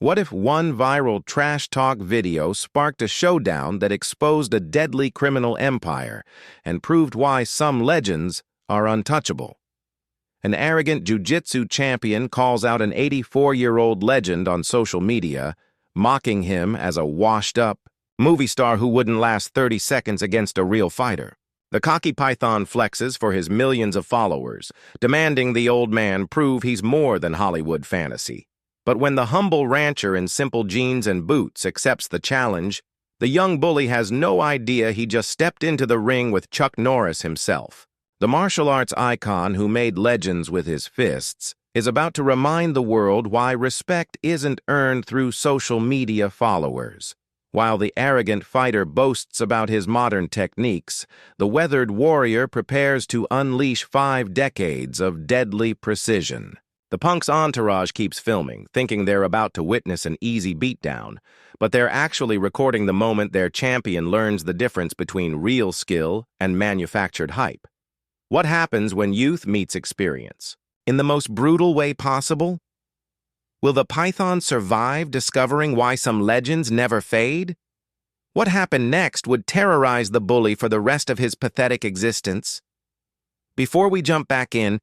What if one viral trash talk video sparked a showdown that exposed a deadly criminal empire and proved why some legends are untouchable? An arrogant jiu-jitsu champion calls out an 84-year-old legend on social media, mocking him as a washed-up movie star who wouldn't last 30 seconds against a real fighter. The cocky python flexes for his millions of followers, demanding the old man prove he's more than Hollywood fantasy. But when the humble rancher in simple jeans and boots accepts the challenge, the young bully has no idea he just stepped into the ring with Chuck Norris himself. The martial arts icon who made legends with his fists is about to remind the world why respect isn't earned through social media followers. While the arrogant fighter boasts about his modern techniques, the weathered warrior prepares to unleash 5 decades of deadly precision. The punk's entourage keeps filming, thinking they're about to witness an easy beatdown, but they're actually recording the moment their champion learns the difference between real skill and manufactured hype. What happens when youth meets experience? In the most brutal way possible? Will the python survive discovering why some legends never fade? What happened next would terrorize the bully for the rest of his pathetic existence. Before we jump back in,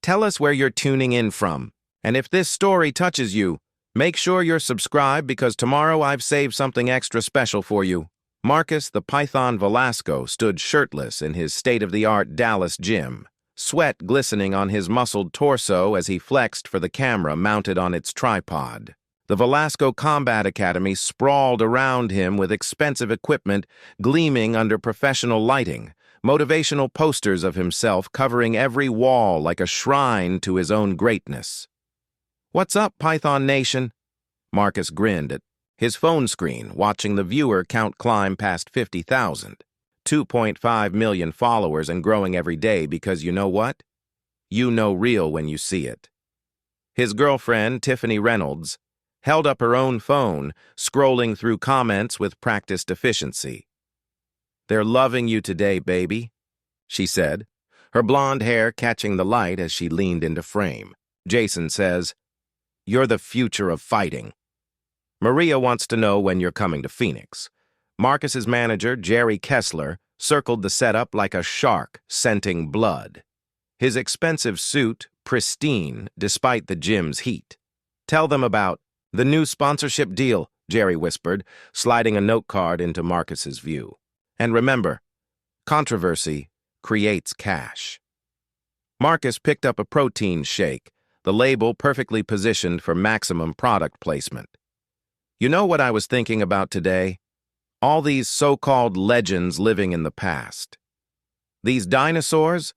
tell us where you're tuning in from. And if this story touches you, make sure you're subscribed because tomorrow I've saved something extra special for you. Marcus the Python Velasco stood shirtless in his state-of-the-art Dallas gym, sweat glistening on his muscled torso as he flexed for the camera mounted on its tripod. The Velasco Combat Academy sprawled around him with expensive equipment gleaming under professional lighting, motivational posters of himself covering every wall like a shrine to his own greatness. "What's up, Python Nation?" Marcus grinned at his phone screen, watching the viewer count climb past 50,000. 2.5 million followers and growing every day because you know what? You know real when you see it. His girlfriend, Tiffany Reynolds, held up her own phone, scrolling through comments with practiced efficiency. "They're loving you today, baby," she said, her blonde hair catching the light as she leaned into frame. Jason says, "You're the future of fighting." Maria wants to know when you're coming to Phoenix. Marcus's manager, Jerry Kessler, circled the setup like a shark scenting blood. His expensive suit, pristine despite the gym's heat. "Tell them about the new sponsorship deal," Jerry whispered, sliding a note card into Marcus's view. "And remember, controversy creates cash." Marcus picked up a protein shake, the label perfectly positioned for maximum product placement. "You know what I was thinking about today? All these so-called legends living in the past. These dinosaurs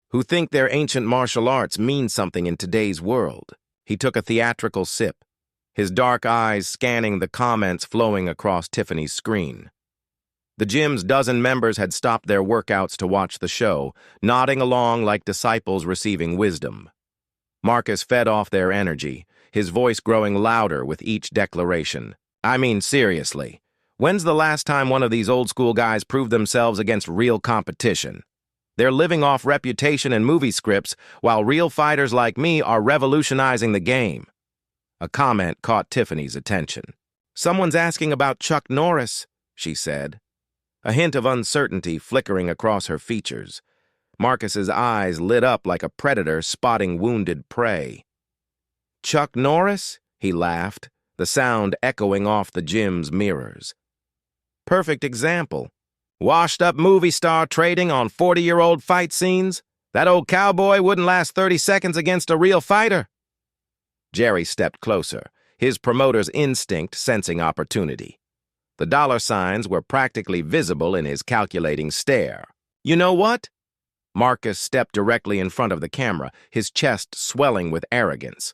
who think their ancient martial arts mean something in today's world." He took a theatrical sip, his dark eyes scanning the comments flowing across Tiffany's screen. The gym's dozen members had stopped their workouts to watch the show, nodding along like disciples receiving wisdom. Marcus fed off their energy, his voice growing louder with each declaration. "I mean, seriously. When's the last time one of these old-school guys proved themselves against real competition? They're living off reputation and movie scripts, while real fighters like me are revolutionizing the game." A comment caught Tiffany's attention. "Someone's asking about Chuck Norris," she said, a hint of uncertainty flickering across her features. Marcus's eyes lit up like a predator spotting wounded prey. "Chuck Norris?" he laughed, the sound echoing off the gym's mirrors. "Perfect example. Washed-up movie star trading on 40-year-old fight scenes? That old cowboy wouldn't last 30 seconds against a real fighter." Jerry stepped closer, his promoter's instinct sensing opportunity. The dollar signs were practically visible in his calculating stare. "You know what?" Marcus stepped directly in front of the camera, his chest swelling with arrogance.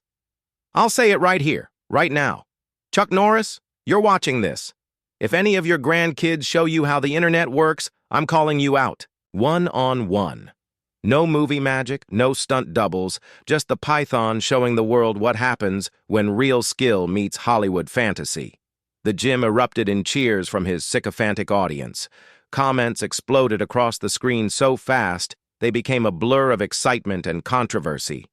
"I'll say it right here, right now. Chuck Norris, you're watching this. If any of your grandkids show you how the internet works, I'm calling you out. One-on-one. No movie magic, no stunt doubles, just the python showing the world what happens when real skill meets Hollywood fantasy." The gym erupted in cheers from his sycophantic audience. Comments exploded across the screen so fast, they became a blur of excitement and controversy.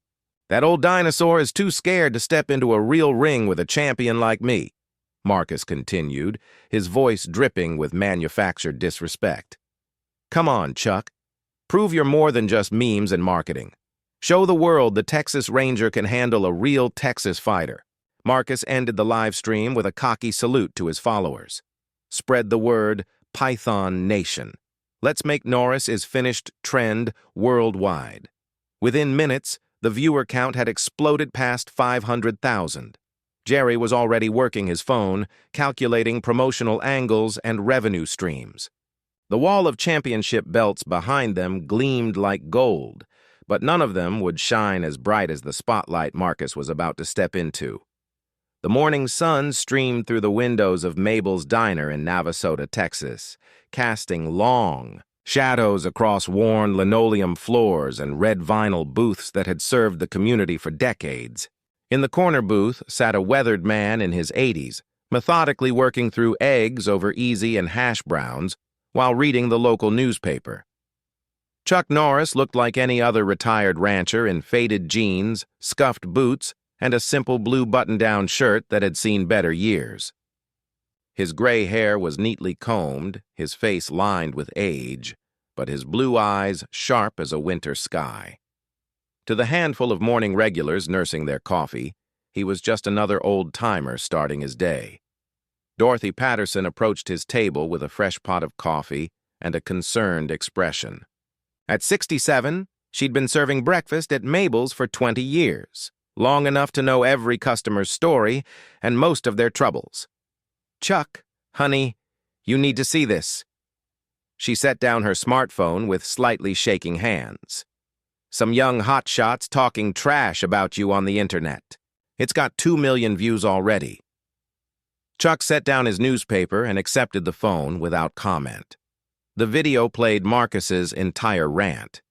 That old dinosaur is too scared to step into a real ring with a champion like me, Marcus continued, his voice dripping with manufactured disrespect. Come on, Chuck. Prove you're more than just memes and marketing. Show the world the Texas Ranger can handle a real Texas fighter. Marcus ended the live stream with a cocky salute to his followers. Spread the word, Python Nation. Let's make Norris is finished trend worldwide. Within minutes, the viewer count had exploded past 500,000. Jerry was already working his phone, calculating promotional angles and revenue streams. The wall of championship belts behind them gleamed like gold, but none of them would shine as bright as the spotlight Marcus was about to step into. The morning sun streamed through the windows of Mabel's Diner in Navasota, Texas, casting long shadows across worn linoleum floors and red vinyl booths that had served the community for decades. In the corner booth sat a weathered man in his 80s, methodically working through eggs over easy and hash browns while reading the local newspaper. Chuck Norris looked like any other retired rancher in faded jeans, scuffed boots, and a simple blue button-down shirt that had seen better years. His gray hair was neatly combed, his face lined with age, but his blue eyes sharp as a winter sky. To the handful of morning regulars nursing their coffee, he was just another old-timer starting his day. Dorothy Patterson approached his table with a fresh pot of coffee and a concerned expression. At 67, she'd been serving breakfast at Mabel's for 20 years, long enough to know every customer's story and most of their troubles. Chuck, honey, you need to see this. She set down her smartphone with slightly shaking hands. Some young hotshots talking trash about you on the internet. It's got 2 million views already. Chuck set down his newspaper and accepted the phone without comment. The video played Marcus's entire rant,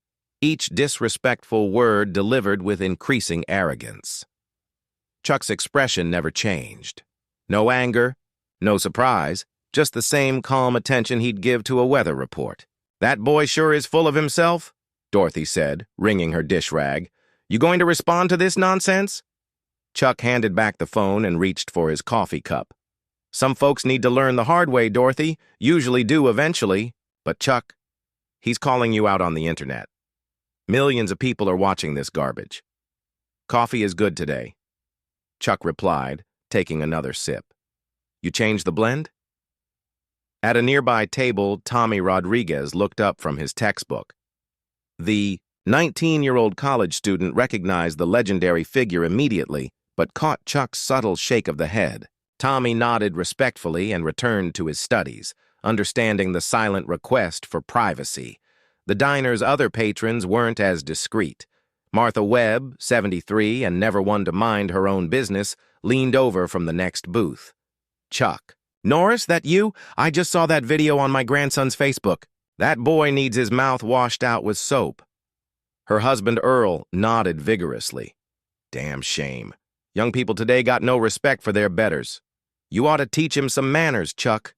each disrespectful word delivered with increasing arrogance. Chuck's expression never changed. No anger, no surprise, just the same calm attention he'd give to a weather report. That boy sure is full of himself, Dorothy said, wringing her dish rag. You going to respond to this nonsense? Chuck handed back the phone and reached for his coffee cup. Some folks need to learn the hard way, Dorothy. Usually do eventually. But Chuck, he's calling you out on the internet. Millions of people are watching this garbage. Coffee is good today, Chuck replied, taking another sip. You changed the blend? At a nearby table, Tommy Rodriguez looked up from his textbook. The 19-year-old college student recognized the legendary figure immediately, but caught Chuck's subtle shake of the head. Tommy nodded respectfully and returned to his studies, understanding the silent request for privacy. The diner's other patrons weren't as discreet. Martha Webb, 73 and never one to mind her own business, leaned over from the next booth. Chuck. Norris, that you? I just saw that video on my grandson's Facebook. That boy needs his mouth washed out with soap. Her husband Earl nodded vigorously. Damn shame. Young people today got no respect for their betters. You ought to teach him some manners, Chuck.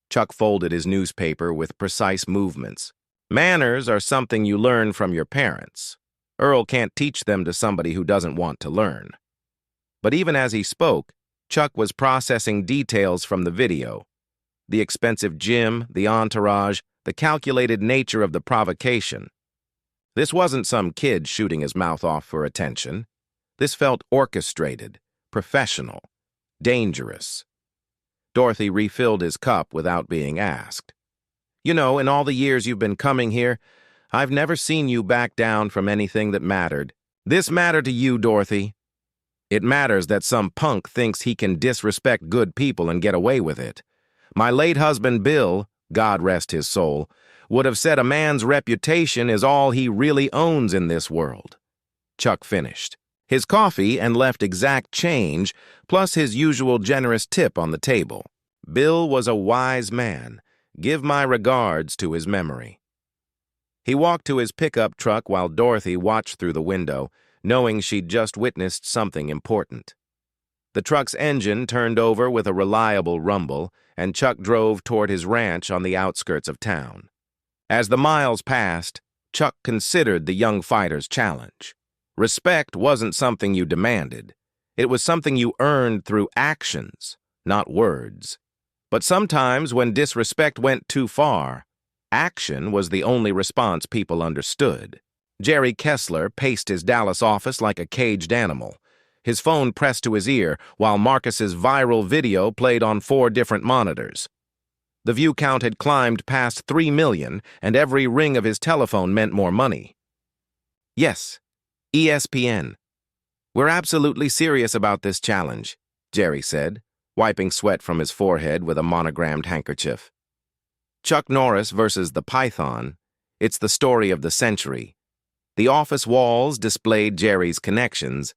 Chuck folded his newspaper with precise movements. Manners are something you learn from your parents. Earl can't teach them to somebody who doesn't want to learn. But even as he spoke, Chuck was processing details from the video. The expensive gym, the entourage, the calculated nature of the provocation. This wasn't some kid shooting his mouth off for attention. This felt orchestrated, professional, dangerous. Dorothy refilled his cup without being asked. You know, in all the years you've been coming here, I've never seen you back down from anything that mattered. This mattered to you, Dorothy. It matters that some punk thinks he can disrespect good people and get away with it. My late husband, Bill, God rest his soul, would have said a man's reputation is all he really owns in this world. Chuck finished his coffee and left exact change, plus his usual generous tip on the table. Bill was a wise man. Give my regards to his memory. He walked to his pickup truck while Dorothy watched through the window, knowing she'd just witnessed something important. The truck's engine turned over with a reliable rumble, and Chuck drove toward his ranch on the outskirts of town. As the miles passed, Chuck considered the young fighter's challenge. Respect wasn't something you demanded. It was something you earned through actions, not words. But sometimes when disrespect went too far, action was the only response people understood. Jerry Kessler paced his Dallas office like a caged animal, his phone pressed to his ear while Marcus's viral video played on 4 different monitors. The view count had climbed past 3 million, and every ring of his telephone meant more money. Yes, ESPN. We're absolutely serious about this challenge, Jerry said, wiping sweat from his forehead with a monogrammed handkerchief. Chuck Norris versus the Python, it's the story of the century. The office walls displayed Jerry's connections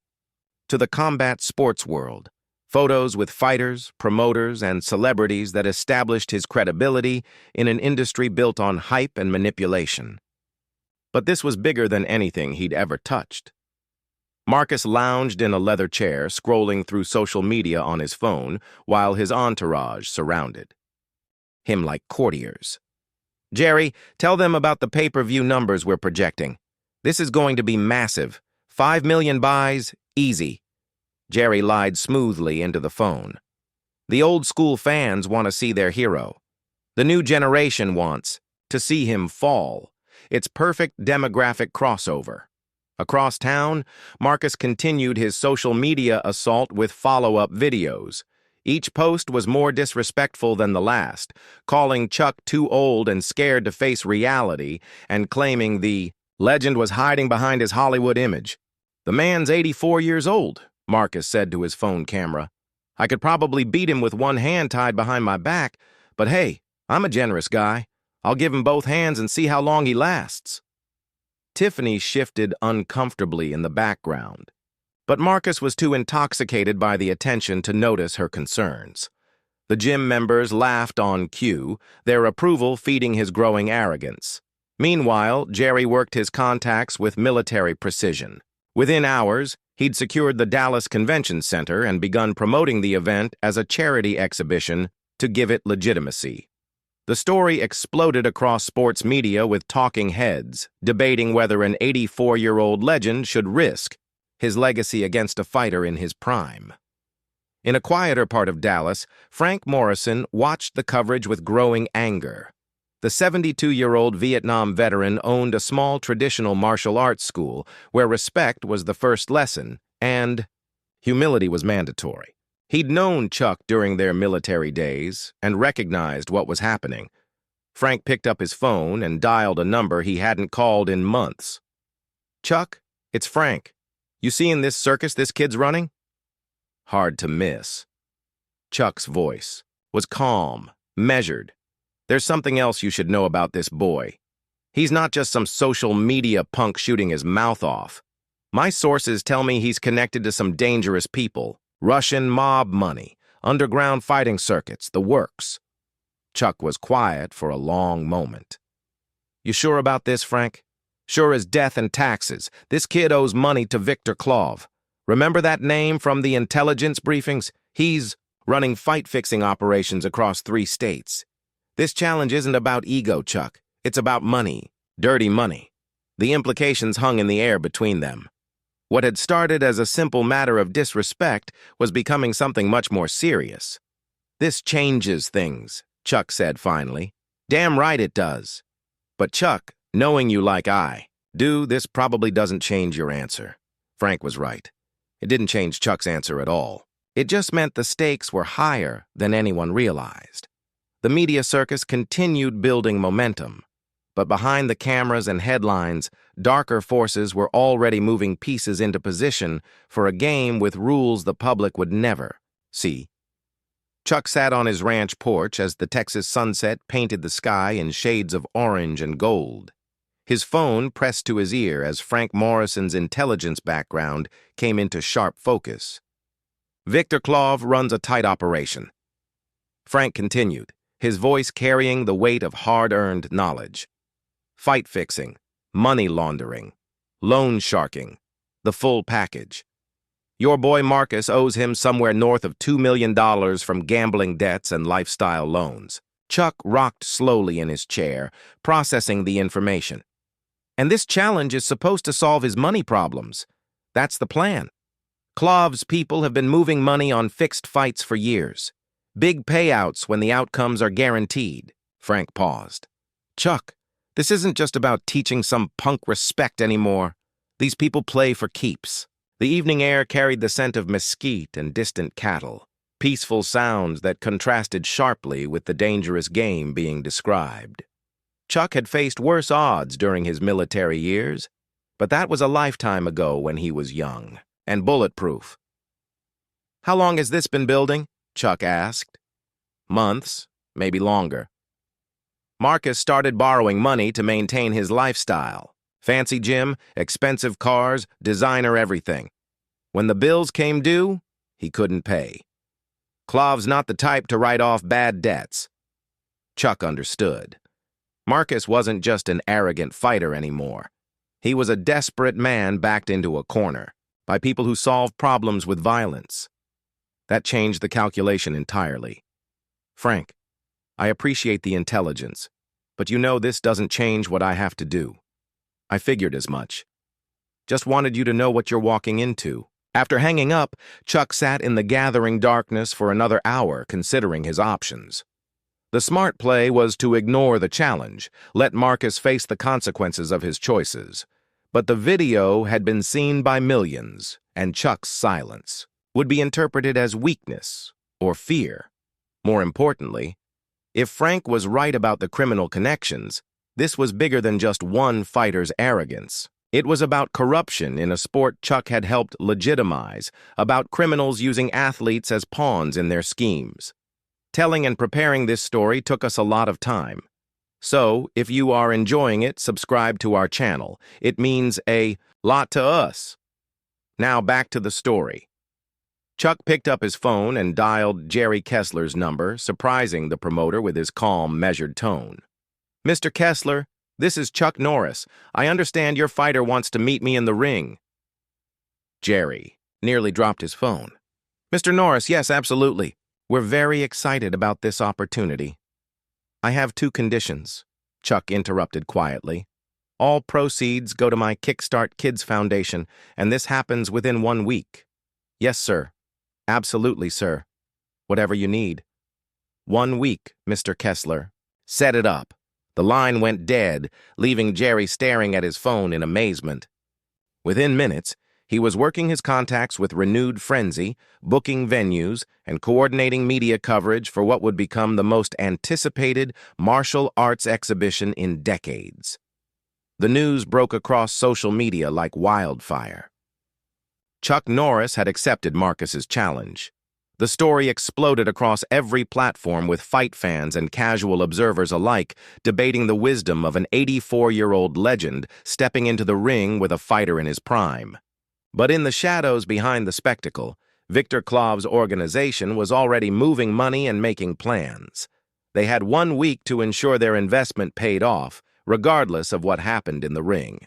to the combat sports world, photos with fighters, promoters, and celebrities that established his credibility in an industry built on hype and manipulation. But this was bigger than anything he'd ever touched. Marcus lounged in a leather chair, scrolling through social media on his phone, while his entourage surrounded him like courtiers. Jerry, tell them about the pay-per-view numbers we're projecting. This is going to be massive. 5 million buys, easy. Jerry lied smoothly into the phone. The old-school fans want to see their hero. The new generation wants to see him fall. It's perfect demographic crossover. Across town, Marcus continued his social media assault with follow-up videos. Each post was more disrespectful than the last, calling Chuck too old and scared to face reality and claiming the legend was hiding behind his Hollywood image. The man's 84 years old, Marcus said to his phone camera. I could probably beat him with one hand tied behind my back, but hey, I'm a generous guy. I'll give him both hands and see how long he lasts. Tiffany shifted uncomfortably in the background, but Marcus was too intoxicated by the attention to notice her concerns. The gym members laughed on cue, their approval feeding his growing arrogance. Meanwhile, Jerry worked his contacts with military precision. Within hours, he'd secured the Dallas Convention Center and begun promoting the event as a charity exhibition to give it legitimacy. The story exploded across sports media with talking heads, debating whether an 84-year-old legend should risk his legacy against a fighter in his prime. In a quieter part of Dallas, Frank Morrison watched the coverage with growing anger. The 72-year-old Vietnam veteran owned a small traditional martial arts school where respect was the first lesson and humility was mandatory. He'd known Chuck during their military days and recognized what was happening. Frank picked up his phone and dialed a number he hadn't called in months. Chuck, it's Frank. You seeing this circus this kid's running? Hard to miss. Chuck's voice was calm, measured. There's something else you should know about this boy. He's not just some social media punk shooting his mouth off. My sources tell me he's connected to some dangerous people. Russian mob money, underground fighting circuits, the works. Chuck was quiet for a long moment. You sure about this, Frank? Sure as death and taxes. This kid owes money to Victor Klov. Remember that name from the intelligence briefings? He's running fight-fixing operations across 3 states. This challenge isn't about ego, Chuck. It's about money, dirty money. The implications hung in the air between them. What had started as a simple matter of disrespect was becoming something much more serious. This changes things, Chuck said finally. Damn right it does. But Chuck, knowing you like I do, this probably doesn't change your answer. Frank was right. It didn't change Chuck's answer at all. It just meant the stakes were higher than anyone realized. The media circus continued building momentum. But behind the cameras and headlines, darker forces were already moving pieces into position for a game with rules the public would never see. Chuck sat on his ranch porch as the Texas sunset painted the sky in shades of orange and gold. His phone pressed to his ear as Frank Morrison's intelligence background came into sharp focus. Victor Klov runs a tight operation. Frank continued, his voice carrying the weight of hard-earned knowledge. Fight fixing, money laundering, loan sharking, the full package. Your boy Marcus owes him somewhere north of $2 million from gambling debts and lifestyle loans. Chuck rocked slowly in his chair, processing the information. And this challenge is supposed to solve his money problems. That's the plan. Klov's people have been moving money on fixed fights for years. Big payouts when the outcomes are guaranteed. Frank paused. Chuck, this isn't just about teaching some punk respect anymore. These people play for keeps. The evening air carried the scent of mesquite and distant cattle, peaceful sounds that contrasted sharply with the dangerous game being described. Chuck had faced worse odds during his military years, but that was a lifetime ago when he was young and bulletproof. How long has this been building? Chuck asked. Months, maybe longer. Marcus started borrowing money to maintain his lifestyle. Fancy gym, expensive cars, designer everything. When the bills came due, he couldn't pay. Klov's not the type to write off bad debts. Chuck understood. Marcus wasn't just an arrogant fighter anymore. He was a desperate man backed into a corner by people who solve problems with violence. That changed the calculation entirely. Frank, I appreciate the intelligence, but you know this doesn't change what I have to do. I figured as much. Just wanted you to know what you're walking into. After hanging up, Chuck sat in the gathering darkness for another hour considering his options. The smart play was to ignore the challenge, let Marcus face the consequences of his choices. But the video had been seen by millions, and Chuck's silence would be interpreted as weakness or fear. More importantly, if Frank was right about the criminal connections, this was bigger than just one fighter's arrogance. It was about corruption in a sport Chuck had helped legitimize, about criminals using athletes as pawns in their schemes. Telling and preparing this story took us a lot of time. So, if you are enjoying it, subscribe to our channel. It means a lot to us. Now back to the story. Chuck picked up his phone and dialed Jerry Kessler's number, surprising the promoter with his calm, measured tone. Mr. Kessler, this is Chuck Norris. I understand your fighter wants to meet me in the ring. Jerry nearly dropped his phone. Mr. Norris, yes, absolutely. We're very excited about this opportunity. I have 2 conditions, Chuck interrupted quietly. All proceeds go to my Kickstart Kids Foundation, and this happens within 1 week. Yes, sir. Absolutely, sir. Whatever you need. 1 week, Mr. Kessler. Set it up. The line went dead, leaving Jerry staring at his phone in amazement. Within minutes, he was working his contacts with renewed frenzy, booking venues, and coordinating media coverage for what would become the most anticipated martial arts exhibition in decades. The news broke across social media like wildfire. Chuck Norris had accepted Marcus's challenge. The story exploded across every platform with fight fans and casual observers alike debating the wisdom of an 84-year-old legend stepping into the ring with a fighter in his prime. But in the shadows behind the spectacle, Victor Klov's organization was already moving money and making plans. They had 1 week to ensure their investment paid off, regardless of what happened in the ring.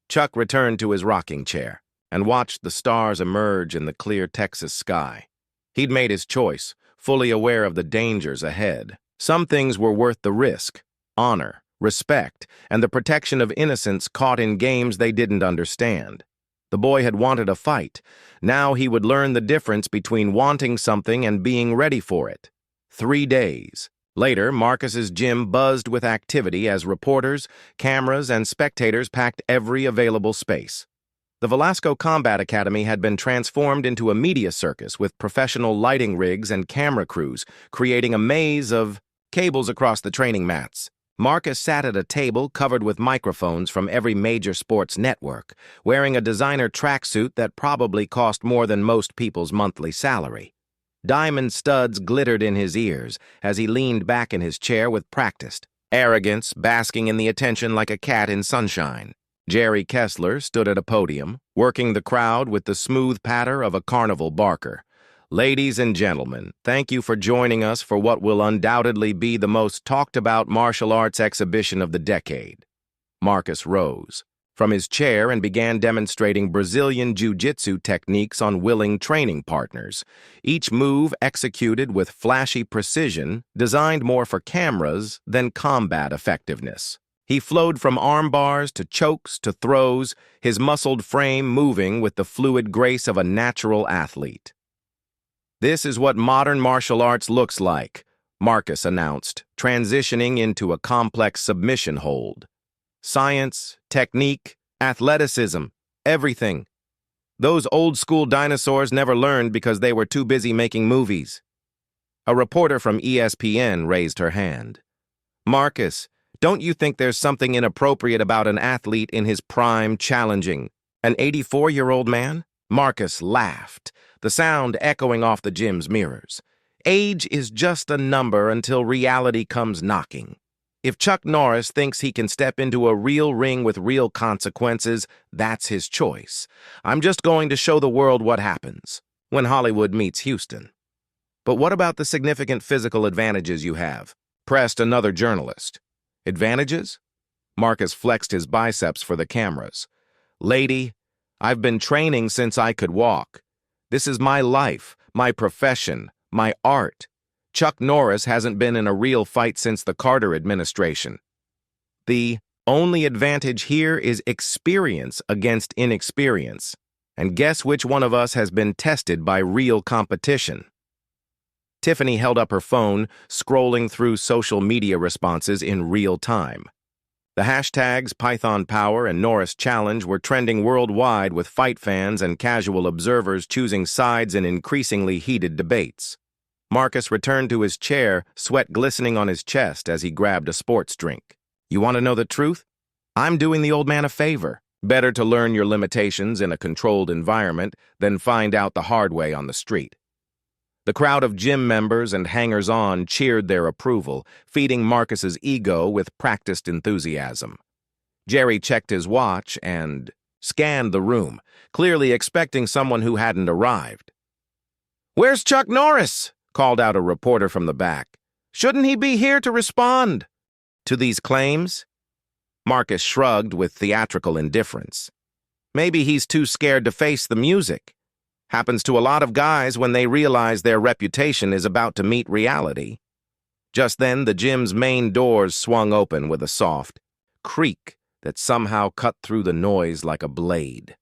Chuck returned to his rocking chair and watched the stars emerge in the clear Texas sky. He'd made his choice, fully aware of the dangers ahead. Some things were worth the risk: honor, respect, and the protection of innocents caught in games they didn't understand. The boy had wanted a fight. Now he would learn the difference between wanting something and being ready for it. 3 days. Later, Marcus's gym buzzed with activity as reporters, cameras, and spectators packed every available space. The Velasco Combat Academy had been transformed into a media circus with professional lighting rigs and camera crews, creating a maze of cables across the training mats. Marcus sat at a table covered with microphones from every major sports network, wearing a designer tracksuit that probably cost more than most people's monthly salary. Diamond studs glittered in his ears as he leaned back in his chair with practiced arrogance basking in the attention like a cat in sunshine. Jerry Kessler stood at a podium, working the crowd with the smooth patter of a carnival barker. Ladies and gentlemen, thank you for joining us for what will undoubtedly be the most talked-about martial arts exhibition of the decade. Marcus rose from his chair and began demonstrating Brazilian jiu-jitsu techniques on willing training partners, each move executed with flashy precision, designed more for cameras than combat effectiveness. He flowed from arm bars to chokes to throws, his muscled frame moving with the fluid grace of a natural athlete. "This is what modern martial arts looks like," Marcus announced, transitioning into a complex submission hold. "Science, technique, athleticism, everything. Those old-school dinosaurs never learned because they were too busy making movies." A reporter from ESPN raised her hand. "Marcus, don't you think there's something inappropriate about an athlete in his prime challenging an 84-year-old man?" Marcus laughed, the sound echoing off the gym's mirrors. "Age is just a number until reality comes knocking. If Chuck Norris thinks he can step into a real ring with real consequences, that's his choice. I'm just going to show the world what happens when Hollywood meets Houston." "But what about the significant physical advantages you have?" pressed another journalist. "Advantages?" Marcus flexed his biceps for the cameras. "Lady, I've been training since I could walk. This is my life, my profession, my art. Chuck Norris hasn't been in a real fight since the Carter administration. The only advantage here is experience against inexperience. And guess which one of us has been tested by real competition?" Tiffany held up her phone, scrolling through social media responses in real time. The hashtags Python Power and Norris Challenge were trending worldwide, with fight fans and casual observers choosing sides in increasingly heated debates. Marcus returned to his chair, sweat glistening on his chest as he grabbed a sports drink. "You want to know the truth? I'm doing the old man a favor. Better to learn your limitations in a controlled environment than find out the hard way on the street." The crowd of gym members and hangers-on cheered their approval, feeding Marcus's ego with practiced enthusiasm. Jerry checked his watch and scanned the room, clearly expecting someone who hadn't arrived. "Where's Chuck Norris?" called out a reporter from the back. "Shouldn't he be here to respond to these claims?" Marcus shrugged with theatrical indifference. "Maybe he's too scared to face the music. Happens to a lot of guys when they realize their reputation is about to meet reality." Just then, the gym's main doors swung open with a soft creak that somehow cut through the noise like a blade.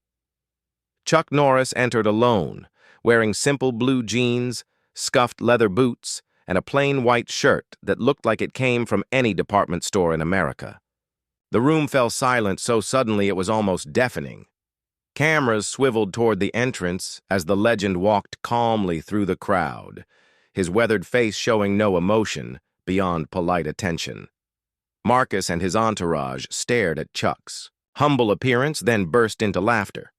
Chuck Norris entered alone, wearing simple blue jeans, scuffed leather boots, and a plain white shirt that looked like it came from any department store in America. The room fell silent so suddenly it was almost deafening. Cameras swiveled toward the entrance as the legend walked calmly through the crowd, his weathered face showing no emotion beyond polite attention. Marcus and his entourage stared at Chuck's humble appearance, then burst into laughter.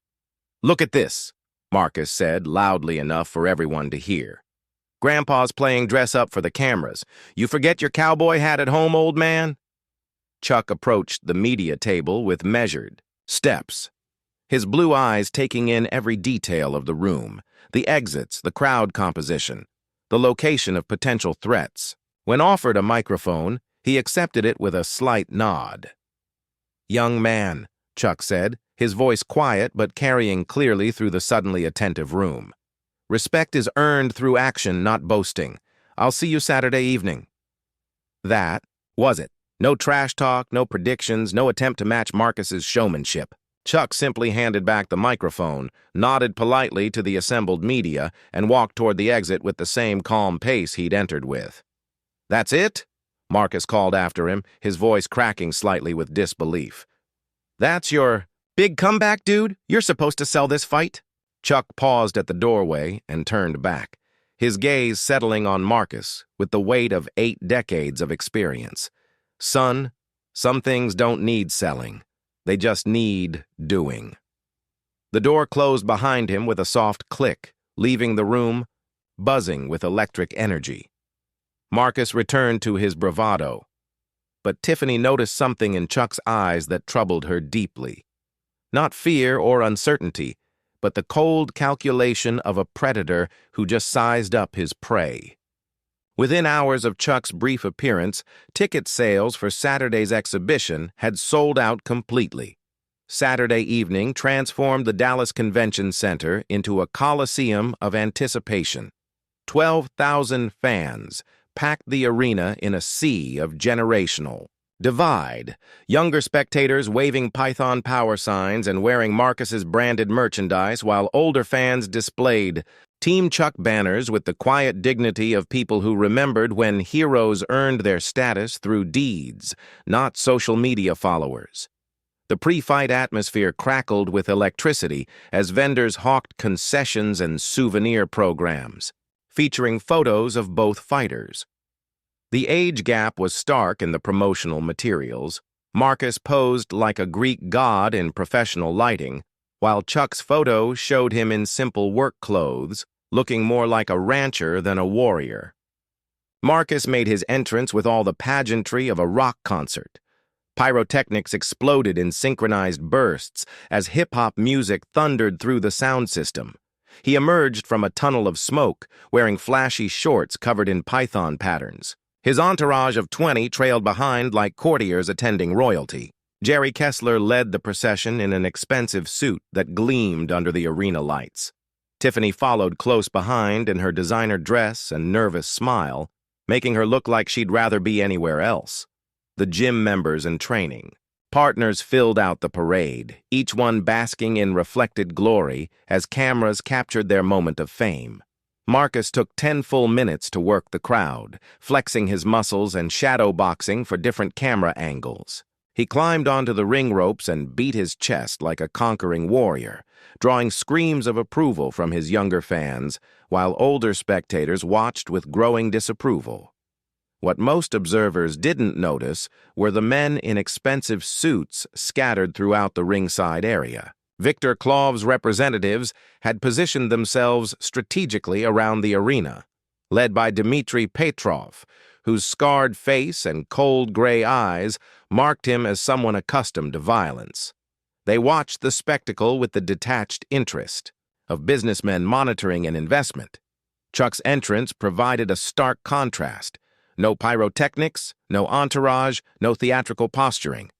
"Look at this," Marcus said, loudly enough for everyone to hear. "Grandpa's playing dress-up for the cameras. You forget your cowboy hat at home, old man?" Chuck approached the media table with measured steps, his blue eyes taking in every detail of the room, the exits, the crowd composition, the location of potential threats. When offered a microphone, he accepted it with a slight nod. "Young man," Chuck said, his voice quiet but carrying clearly through the suddenly attentive room. "Respect is earned through action, not boasting. I'll see you Saturday evening." That was it. No trash talk, no predictions, no attempt to match Marcus's showmanship. Chuck simply handed back the microphone, nodded politely to the assembled media, and walked toward the exit with the same calm pace he'd entered with. "That's it?" Marcus called after him, his voice cracking slightly with disbelief. "That's your big comeback, dude? You're supposed to sell this fight?" Chuck paused at the doorway and turned back, his gaze settling on Marcus with the weight of 8 decades of experience. "Son, some things don't need selling. They just need doing." The door closed behind him with a soft click, leaving the room buzzing with electric energy. Marcus returned to his bravado, but Tiffany noticed something in Chuck's eyes that troubled her deeply. Not fear or uncertainty, but the cold calculation of a predator who just sized up his prey. Within hours of Chuck's brief appearance, ticket sales for Saturday's exhibition had sold out completely. Saturday evening transformed the Dallas Convention Center into a coliseum of anticipation. 12,000 fans packed the arena in a sea of generational Divide. Younger spectators waving Python power signs and wearing Marcus's branded merchandise, while older fans displayed Team Chuck banners with the quiet dignity of people who remembered when heroes earned their status through deeds, not social media followers. The pre-fight atmosphere crackled with electricity as vendors hawked concessions and souvenir programs, featuring photos of both fighters. The age gap was stark in the promotional materials. Marcus posed like a Greek god in professional lighting, while Chuck's photo showed him in simple work clothes, looking more like a rancher than a warrior. Marcus made his entrance with all the pageantry of a rock concert. Pyrotechnics exploded in synchronized bursts as hip-hop music thundered through the sound system. He emerged from a tunnel of smoke, wearing flashy shorts covered in python patterns. His entourage of 20 trailed behind like courtiers attending royalty. Jerry Kessler led the procession in an expensive suit that gleamed under the arena lights. Tiffany followed close behind in her designer dress and nervous smile, making her look like she'd rather be anywhere else. The gym members in training. Partners filled out the parade, each one basking in reflected glory as cameras captured their moment of fame. Marcus took 10 full minutes to work the crowd, flexing his muscles and shadow boxing for different camera angles. He climbed onto the ring ropes and beat his chest like a conquering warrior, drawing screams of approval from his younger fans, while older spectators watched with growing disapproval. What most observers didn't notice were the men in expensive suits scattered throughout the ringside area. Victor Klov's representatives had positioned themselves strategically around the arena, led by Dmitry Petrov, whose scarred face and cold gray eyes marked him as someone accustomed to violence. They watched the spectacle with the detached interest of businessmen monitoring an investment. Chuck's entrance provided a stark contrast. No pyrotechnics, no entourage, no theatrical posturing.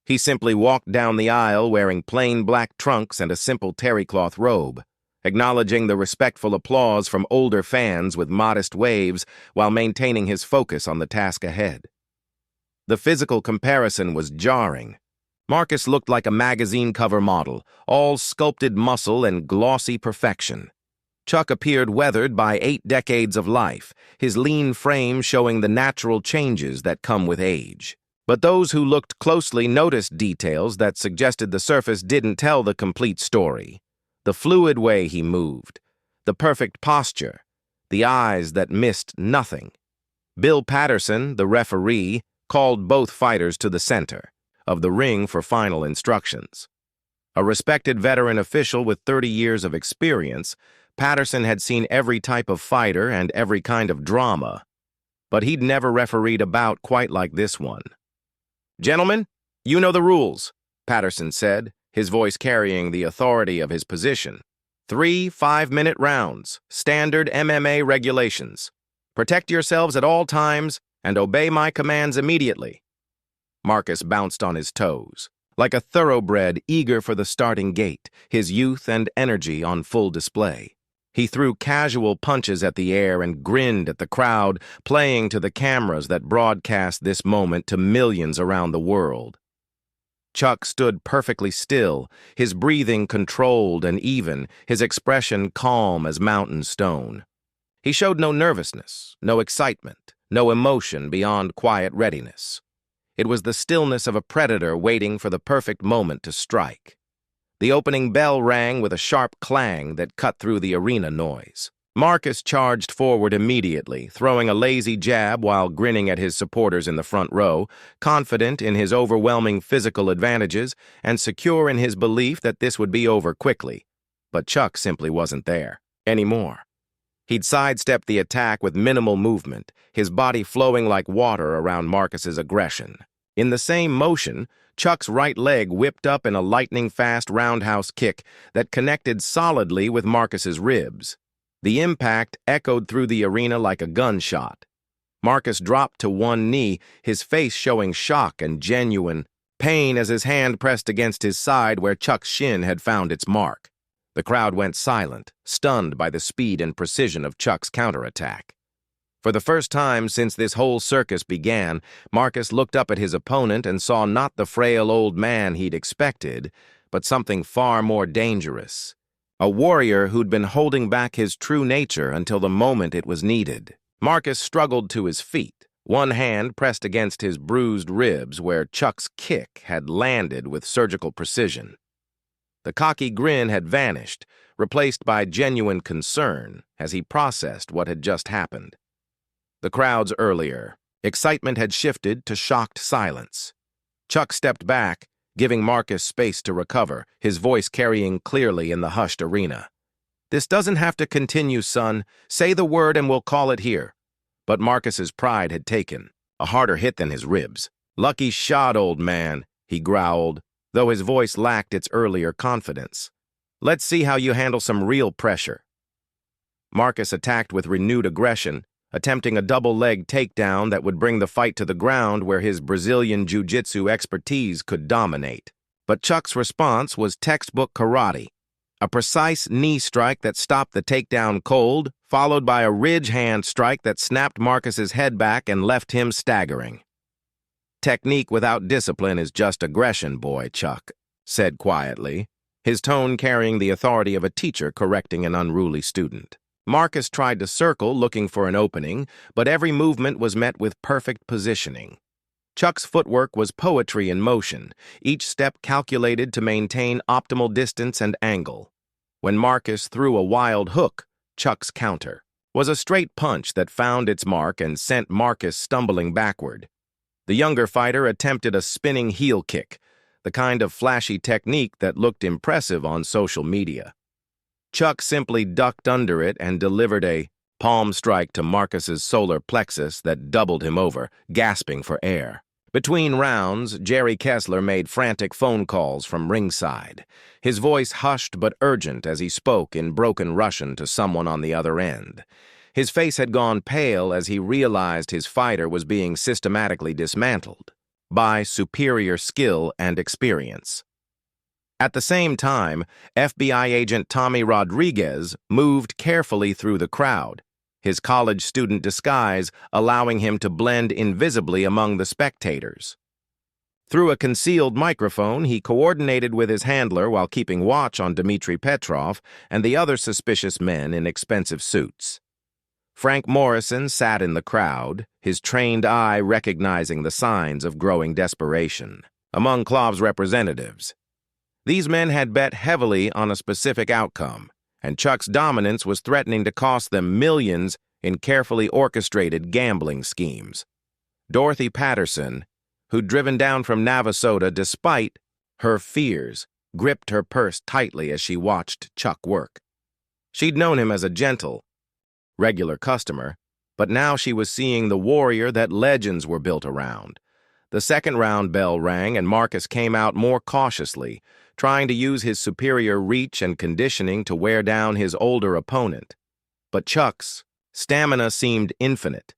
He simply walked down the aisle wearing plain black trunks and a simple terrycloth robe, acknowledging the respectful applause from older fans with modest waves while maintaining his focus on the task ahead. The physical comparison was jarring. Marcus looked like a magazine cover model, all sculpted muscle and glossy perfection. Chuck appeared weathered by 8 decades of life, his lean frame showing the natural changes that come with age. But those who looked closely noticed details that suggested the surface didn't tell the complete story. The fluid way he moved, the perfect posture, the eyes that missed nothing. Bill Patterson, the referee, called both fighters to the center of the ring for final instructions. A respected veteran official with 30 years of experience, Patterson had seen every type of fighter and every kind of drama, but he'd never refereed a bout quite like this one. "Gentlemen, you know the rules," Patterson said, his voice carrying the authority of his position. 3 5-minute rounds, standard MMA regulations. Protect yourselves at all times and obey my commands immediately. Marcus bounced on his toes, like a thoroughbred eager for the starting gate, his youth and energy on full display. He threw casual punches at the air and grinned at the crowd, playing to the cameras that broadcast this moment to millions around the world. Chuck stood perfectly still, his breathing controlled and even, his expression calm as mountain stone. He showed no nervousness, no excitement, no emotion beyond quiet readiness. It was the stillness of a predator waiting for the perfect moment to strike. The opening bell rang with a sharp clang that cut through the arena noise. Marcus charged forward immediately, throwing a lazy jab while grinning at his supporters in the front row, confident in his overwhelming physical advantages and secure in his belief that this would be over quickly. But Chuck simply wasn't there anymore. He'd sidestepped the attack with minimal movement, his body flowing like water around Marcus's aggression. In the same motion, Chuck's right leg whipped up in a lightning-fast roundhouse kick that connected solidly with Marcus's ribs. The impact echoed through the arena like a gunshot. Marcus dropped to one knee, his face showing shock and genuine pain as his hand pressed against his side where Chuck's shin had found its mark. The crowd went silent, stunned by the speed and precision of Chuck's counterattack. For the first time since this whole circus began, Marcus looked up at his opponent and saw not the frail old man he'd expected, but something far more dangerous. A warrior who'd been holding back his true nature until the moment it was needed. Marcus struggled to his feet, one hand pressed against his bruised ribs where Chuck's kick had landed with surgical precision. The cocky grin had vanished, replaced by genuine concern as he processed what had just happened. The crowd's earlier excitement had shifted to shocked silence. Chuck stepped back, giving Marcus space to recover, his voice carrying clearly in the hushed arena. "This doesn't have to continue, son. Say the word and we'll call it here." But Marcus's pride had taken a harder hit than his ribs. "Lucky shot, old man," he growled, though his voice lacked its earlier confidence. "Let's see how you handle some real pressure." Marcus attacked with renewed aggression, attempting a double-leg takedown that would bring the fight to the ground where his Brazilian jiu-jitsu expertise could dominate. But Chuck's response was textbook karate, a precise knee strike that stopped the takedown cold, followed by a ridge hand strike that snapped Marcus's head back and left him staggering. "Technique without discipline is just aggression, boy," Chuck said quietly, his tone carrying the authority of a teacher correcting an unruly student. Marcus tried to circle, looking for an opening, but every movement was met with perfect positioning. Chuck's footwork was poetry in motion, each step calculated to maintain optimal distance and angle. When Marcus threw a wild hook, Chuck's counter was a straight punch that found its mark and sent Marcus stumbling backward. The younger fighter attempted a spinning heel kick, the kind of flashy technique that looked impressive on social media. Chuck simply ducked under it and delivered a palm strike to Marcus's solar plexus that doubled him over, gasping for air. Between rounds, Jerry Kessler made frantic phone calls from ringside, his voice hushed but urgent as he spoke in broken Russian to someone on the other end. His face had gone pale as he realized his fighter was being systematically dismantled by superior skill and experience. At the same time, FBI agent Tommy Rodriguez moved carefully through the crowd, his college student disguise allowing him to blend invisibly among the spectators. Through a concealed microphone, he coordinated with his handler while keeping watch on Dmitry Petrov and the other suspicious men in expensive suits. Frank Morrison sat in the crowd, his trained eye recognizing the signs of growing desperation. Among Klov's representatives, these men had bet heavily on a specific outcome, and Chuck's dominance was threatening to cost them millions in carefully orchestrated gambling schemes. Dorothy Patterson, who'd driven down from Navasota despite her fears, gripped her purse tightly as she watched Chuck work. She'd known him as a gentle, regular customer, but now she was seeing the warrior that legends were built around. The second round bell rang and Marcus came out more cautiously, trying to use his superior reach and conditioning to wear down his older opponent. But Chuck's stamina seemed infinite,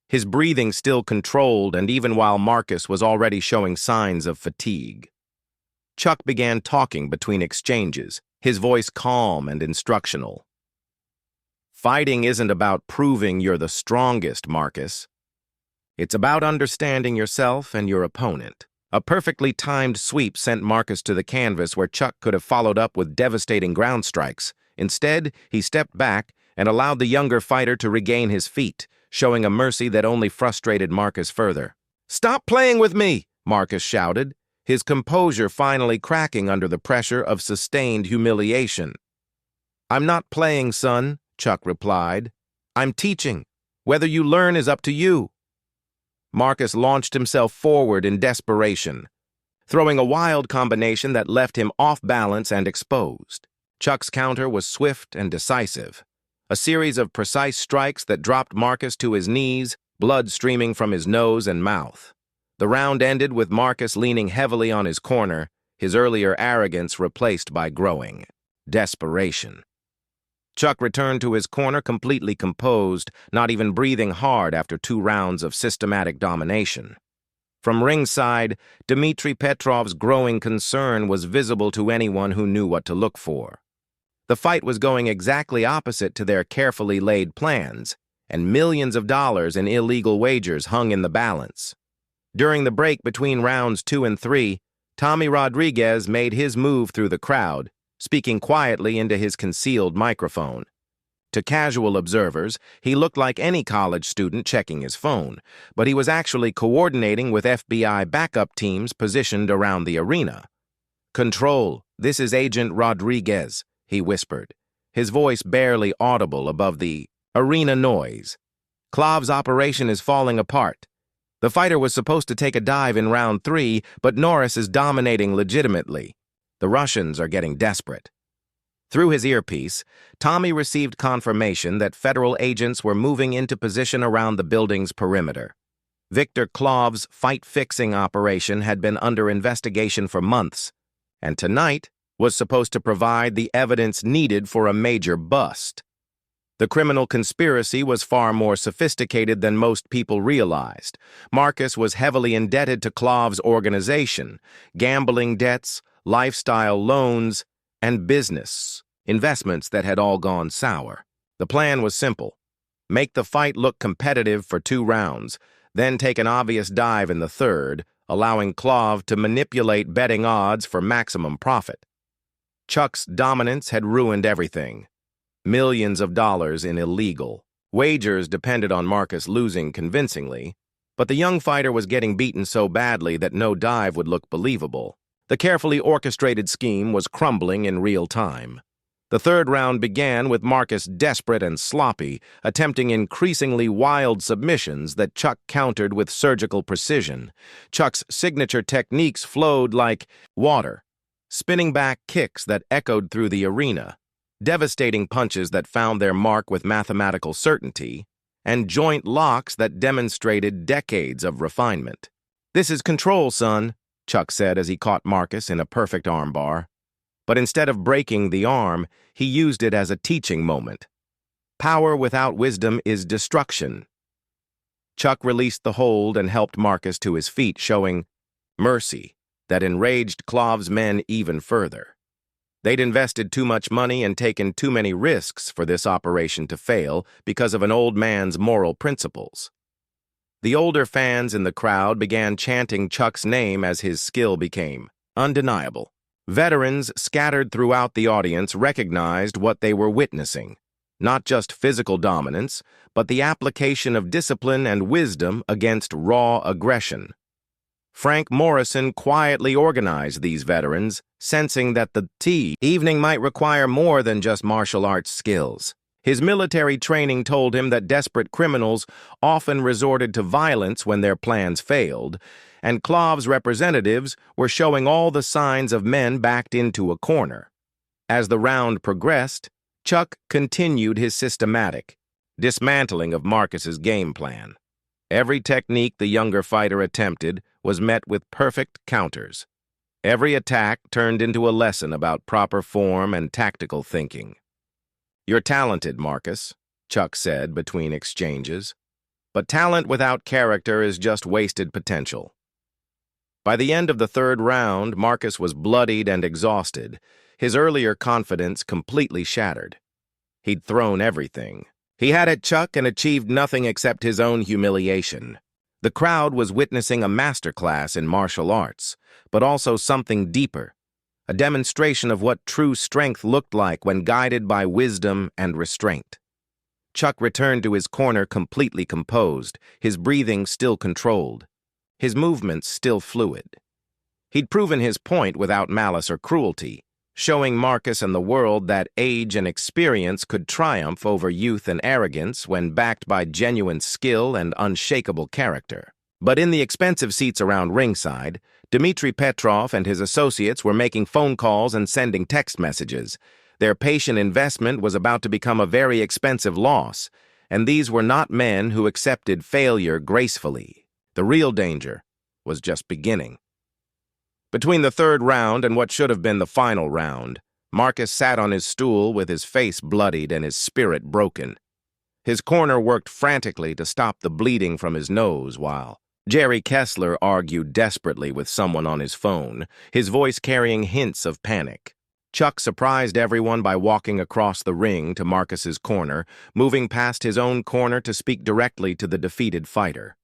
his breathing still controlled, and even while Marcus was already showing signs of fatigue. Chuck began talking between exchanges, his voice calm and instructional. "Fighting isn't about proving you're the strongest, Marcus. It's about understanding yourself and your opponent." A perfectly timed sweep sent Marcus to the canvas where Chuck could have followed up with devastating ground strikes. Instead, he stepped back and allowed the younger fighter to regain his feet, showing a mercy that only frustrated Marcus further. "Stop playing with me!" Marcus shouted, his composure finally cracking under the pressure of sustained humiliation. "I'm not playing, son," Chuck replied. "I'm teaching. Whether you learn is up to you." Marcus launched himself forward in desperation, throwing a wild combination that left him off balance and exposed. Chuck's counter was swift and decisive, a series of precise strikes that dropped Marcus to his knees, blood streaming from his nose and mouth. The round ended with Marcus leaning heavily on his corner, his earlier arrogance replaced by growing desperation. Chuck returned to his corner completely composed, not even breathing hard after 2 rounds of systematic domination. From ringside, Dmitry Petrov's growing concern was visible to anyone who knew what to look for. The fight was going exactly opposite to their carefully laid plans, and millions of dollars in illegal wagers hung in the balance. During the break between rounds 2 and 3, Tommy Rodriguez made his move through the crowd, speaking quietly into his concealed microphone. To casual observers, he looked like any college student checking his phone, but he was actually coordinating with FBI backup teams positioned around the arena. "Control, this is Agent Rodriguez," he whispered, his voice barely audible above the arena noise. "Klov's operation is falling apart. The fighter was supposed to take a dive in round 3, but Norris is dominating legitimately. The Russians are getting desperate." Through his earpiece, Tommy received confirmation that federal agents were moving into position around the building's perimeter. Viktor Klov's fight-fixing operation had been under investigation for months, and tonight was supposed to provide the evidence needed for a major bust. The criminal conspiracy was far more sophisticated than most people realized. Marcus was heavily indebted to Klov's organization, gambling debts, lifestyle loans, and business investments that had all gone sour. The plan was simple: make the fight look competitive for 2 rounds, then take an obvious dive in the 3rd, allowing Klov's to manipulate betting odds for maximum profit. Chuck's dominance had ruined everything. Millions of dollars in illegal wagers depended on Marcus losing convincingly, but the young fighter was getting beaten so badly that no dive would look believable. The carefully orchestrated scheme was crumbling in real time. The 3rd round began with Marcus desperate and sloppy, attempting increasingly wild submissions that Chuck countered with surgical precision. Chuck's signature techniques flowed like water, spinning back kicks that echoed through the arena, devastating punches that found their mark with mathematical certainty, and joint locks that demonstrated decades of refinement. "This is control, son," Chuck said as he caught Marcus in a perfect armbar. But instead of breaking the arm, he used it as a teaching moment. Power without wisdom is destruction. Chuck released the hold and helped Marcus to his feet, showing mercy that enraged Klov's men even further. They'd invested too much money and taken too many risks for this operation to fail because of an old man's moral principles. The older fans in the crowd began chanting Chuck's name as his skill became undeniable. Veterans scattered throughout the audience recognized what they were witnessing: not just physical dominance, but the application of discipline and wisdom against raw aggression. Frank Morrison quietly organized these veterans, sensing that the evening might require more than just martial arts skills. His military training told him that desperate criminals often resorted to violence when their plans failed, and Klov's representatives were showing all the signs of men backed into a corner. As the round progressed, Chuck continued his systematic dismantling of Marcus's game plan. Every technique the younger fighter attempted was met with perfect counters. Every attack turned into a lesson about proper form and tactical thinking. "You're talented, Marcus," Chuck said between exchanges, "but talent without character is just wasted potential." By the end of the 3rd round, Marcus was bloodied and exhausted, his earlier confidence completely shattered. He'd thrown everything. He had at Chuck and achieved nothing except his own humiliation. The crowd was witnessing a masterclass in martial arts, but also something deeper, a demonstration of what true strength looked like when guided by wisdom and restraint. Chuck returned to his corner completely composed, his breathing still controlled, his movements still fluid. He'd proven his point without malice or cruelty, showing Marcus and the world that age and experience could triumph over youth and arrogance when backed by genuine skill and unshakable character. But in the expensive seats around ringside, Dmitry Petrov and his associates were making phone calls and sending text messages. Their patient investment was about to become a very expensive loss, and these were not men who accepted failure gracefully. The real danger was just beginning. Between the 3rd round and what should have been the final round, Marcus sat on his stool with his face bloodied and his spirit broken. His corner worked frantically to stop the bleeding from his nose while Jerry Kessler argued desperately with someone on his phone, his voice carrying hints of panic. Chuck surprised everyone by walking across the ring to Marcus's corner, moving past his own corner to speak directly to the defeated fighter.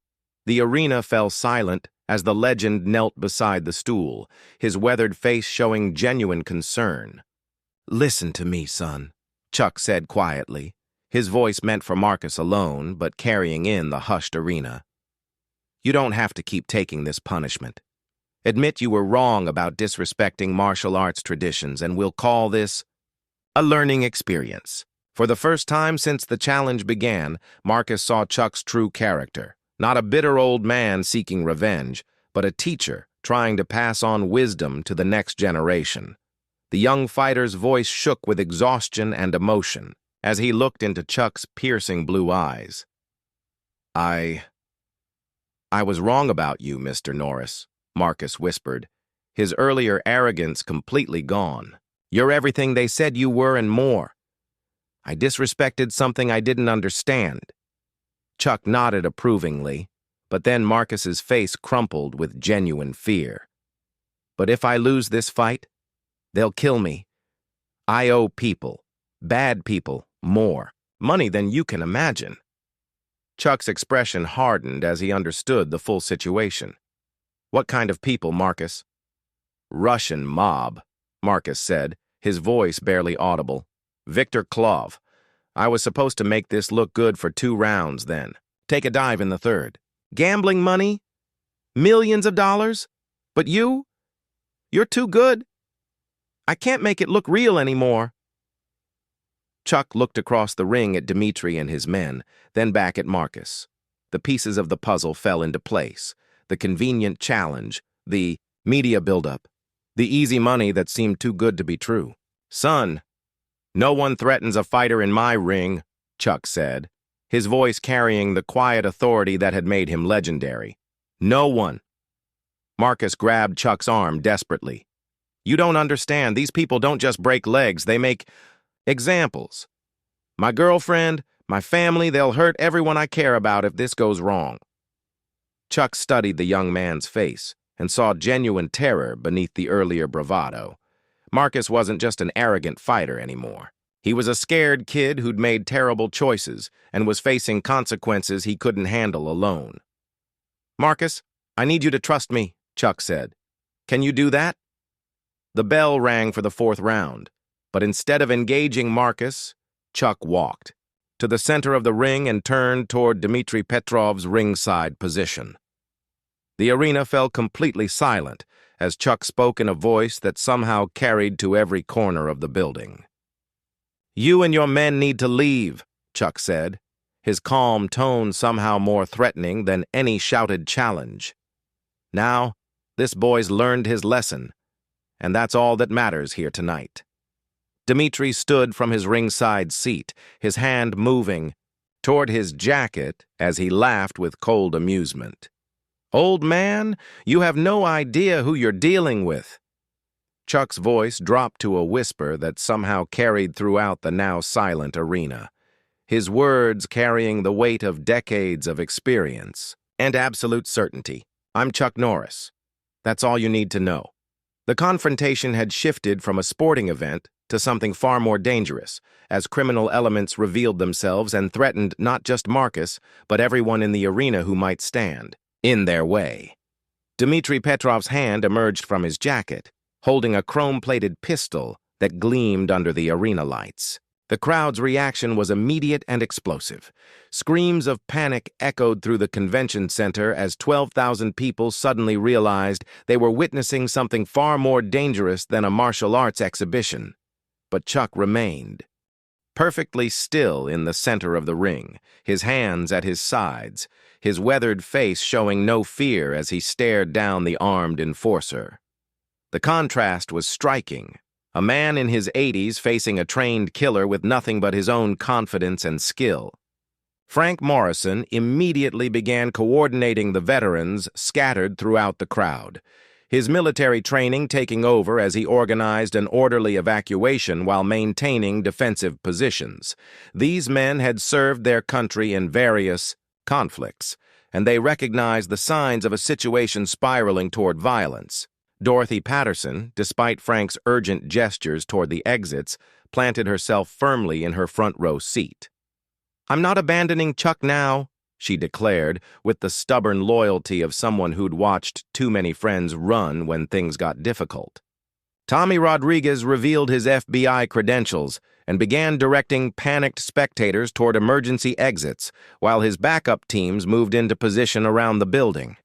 The arena fell silent as the legend knelt beside the stool, his weathered face showing genuine concern. "Listen to me, son," Chuck said quietly, his voice meant for Marcus alone, but carrying in the hushed arena. "You don't have to keep taking this punishment. Admit you were wrong about disrespecting martial arts traditions, and we'll call this a learning experience." For the first time since the challenge began, Marcus saw Chuck's true character. Not a bitter old man seeking revenge, but a teacher trying to pass on wisdom to the next generation. The young fighter's voice shook with exhaustion and emotion as he looked into Chuck's piercing blue eyes. I was wrong about you, Mr. Norris," Marcus whispered, his earlier arrogance completely gone. "You're everything they said you were and more. I disrespected something I didn't understand." Chuck nodded approvingly, but then Marcus's face crumpled with genuine fear. "But if I lose this fight, they'll kill me. I owe people, bad people, more money than you can imagine." Chuck's expression hardened as he understood the full situation. "What kind of people, Marcus?" "Russian mob," Marcus said, his voice barely audible. "Victor Klov. I was supposed to make this look good for 2 rounds then. Take a dive in the 3rd. Gambling money? Millions of dollars? But you're too good. I can't make it look real anymore." Chuck looked across the ring at Dmitri and his men, then back at Marcus. The pieces of the puzzle fell into place. The convenient challenge, the media buildup, the easy money that seemed too good to be true. "Son, no one threatens a fighter in my ring," Chuck said, his voice carrying the quiet authority that had made him legendary. "No one." Marcus grabbed Chuck's arm desperately. "You don't understand. These people don't just break legs, they make examples. My girlfriend, my family, they'll hurt everyone I care about if this goes wrong." Chuck studied the young man's face and saw genuine terror beneath the earlier bravado. Marcus wasn't just an arrogant fighter anymore. He was a scared kid who'd made terrible choices and was facing consequences he couldn't handle alone. "Marcus, I need you to trust me," Chuck said. "Can you do that?" The bell rang for the 4th round, but instead of engaging Marcus, Chuck walked to the center of the ring and turned toward Dmitri Petrov's ringside position. The arena fell completely silent as Chuck spoke in a voice that somehow carried to every corner of the building. "You and your men need to leave," Chuck said, his calm tone somehow more threatening than any shouted challenge. "Now, this boy's learned his lesson, and that's all that matters here tonight." Dmitri stood from his ringside seat, his hand moving toward his jacket as he laughed with cold amusement. "Old man, you have no idea who you're dealing with." Chuck's voice dropped to a whisper that somehow carried throughout the now silent arena, his words carrying the weight of decades of experience and absolute certainty. "I'm Chuck Norris. That's all you need to know." The confrontation had shifted from a sporting event to something far more dangerous, as criminal elements revealed themselves and threatened not just Marcus, but everyone in the arena who might stand in their way. Dmitri Petrov's hand emerged from his jacket, holding a chrome-plated pistol that gleamed under the arena lights. The crowd's reaction was immediate and explosive. Screams of panic echoed through the convention center as 12,000 people suddenly realized they were witnessing something far more dangerous than a martial arts exhibition. But Chuck remained, perfectly still in the center of the ring, his hands at his sides, his weathered face showing no fear as he stared down the armed enforcer. The contrast was striking. A man in his 80s facing a trained killer with nothing but his own confidence and skill. Frank Morrison immediately began coordinating the veterans scattered throughout the crowd, his military training taking over as he organized an orderly evacuation while maintaining defensive positions. These men had served their country in various conflicts, and they recognized the signs of a situation spiraling toward violence. Dorothy Patterson, despite Frank's urgent gestures toward the exits, planted herself firmly in her front row seat. "I'm not abandoning Chuck now," she declared, with the stubborn loyalty of someone who'd watched too many friends run when things got difficult. Tommy Rodriguez revealed his FBI credentials and began directing panicked spectators toward emergency exits, while his backup teams moved into position around the building.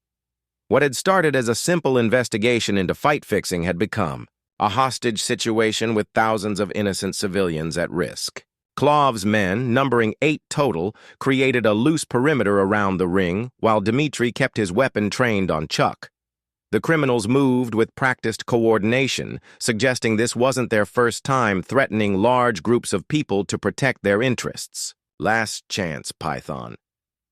What had started as a simple investigation into fight fixing had become a hostage situation with thousands of innocent civilians at risk. Klov's men, numbering 8 total, created a loose perimeter around the ring, while Dmitri kept his weapon trained on Chuck. The criminals moved with practiced coordination, suggesting this wasn't their first time threatening large groups of people to protect their interests. "Last chance, Python,"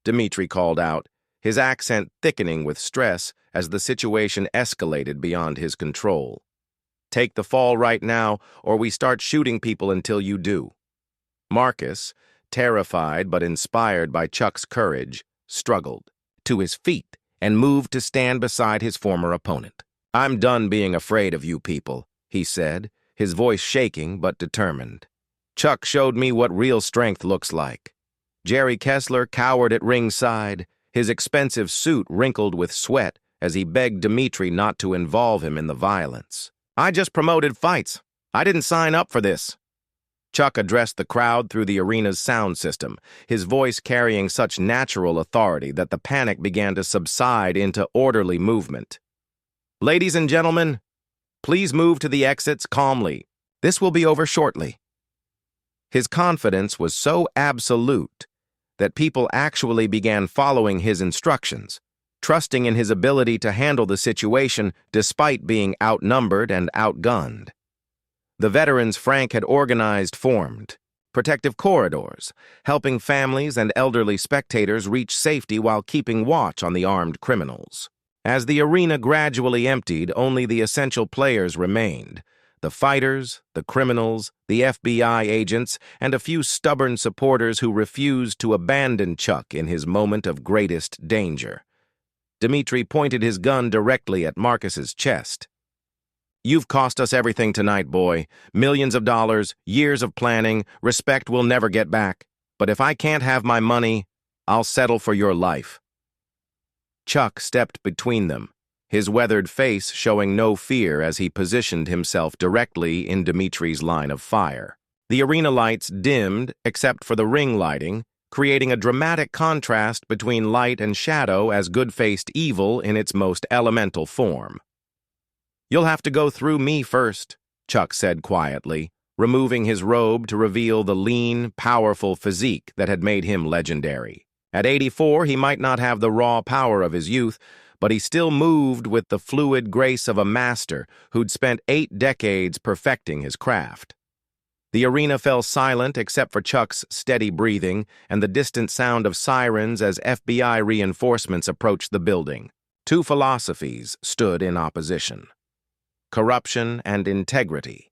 Dmitri called out, his accent thickening with stress as the situation escalated beyond his control. "Take the fall right now, or we start shooting people until you do." Marcus, terrified but inspired by Chuck's courage, struggled to his feet and moved to stand beside his former opponent. "I'm done being afraid of you people," he said, his voice shaking but determined. "Chuck showed me what real strength looks like." Jerry Kessler cowered at ringside, his expensive suit wrinkled with sweat as he begged Dmitri not to involve him in the violence. "I just promoted fights. I didn't sign up for this." Chuck addressed the crowd through the arena's sound system, his voice carrying such natural authority that the panic began to subside into orderly movement. "Ladies and gentlemen, please move to the exits calmly. This will be over shortly." His confidence was so absolute that people actually began following his instructions, trusting in his ability to handle the situation despite being outnumbered and outgunned. The veterans Frank had organized formed protective corridors, helping families and elderly spectators reach safety while keeping watch on the armed criminals. As the arena gradually emptied, only the essential players remained: the fighters, the criminals, the FBI agents, and a few stubborn supporters who refused to abandon Chuck in his moment of greatest danger. Dmitri pointed his gun directly at Marcus's chest. "You've cost us everything tonight, boy. Millions of dollars, years of planning, respect we'll never get back. But if I can't have my money, I'll settle for your life." Chuck stepped between them, his weathered face showing no fear as he positioned himself directly in Dmitri's line of fire. The arena lights dimmed except for the ring lighting, creating a dramatic contrast between light and shadow as good-faced evil in its most elemental form. "You'll have to go through me first," Chuck said quietly, removing his robe to reveal the lean, powerful physique that had made him legendary. At 84, he might not have the raw power of his youth, but he still moved with the fluid grace of a master who'd spent 8 decades perfecting his craft. The arena fell silent except for Chuck's steady breathing and the distant sound of sirens as FBI reinforcements approached the building. 2 philosophies stood in opposition: corruption and integrity,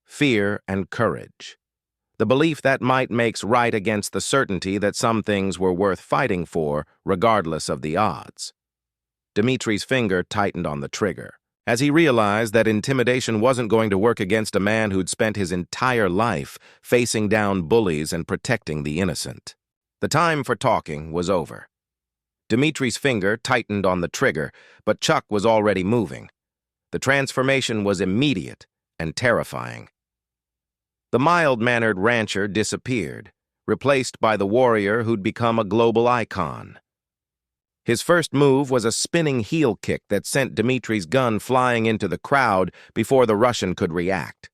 fear and courage. The belief that might makes right against the certainty that some things were worth fighting for, regardless of the odds. Dmitri's finger tightened on the trigger, as he realized that intimidation wasn't going to work against a man who'd spent his entire life facing down bullies and protecting the innocent. The time for talking was over. Dmitri's finger tightened on the trigger, but Chuck was already moving. The transformation was immediate and terrifying. The mild-mannered rancher disappeared, replaced by the warrior who'd become a global icon. His first move was a spinning heel kick that sent Dmitri's gun flying into the crowd before the Russian could react.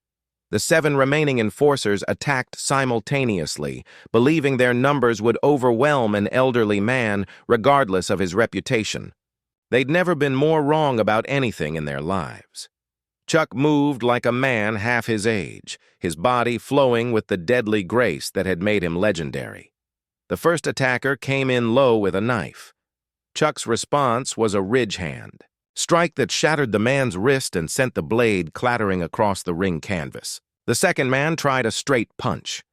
The 7 remaining enforcers attacked simultaneously, believing their numbers would overwhelm an elderly man regardless of his reputation. They'd never been more wrong about anything in their lives. Chuck moved like a man half his age, his body flowing with the deadly grace that had made him legendary. The first attacker came in low with a knife. Chuck's response was a ridge hand, strike that shattered the man's wrist and sent the blade clattering across the ring canvas. The second man tried a straight punch.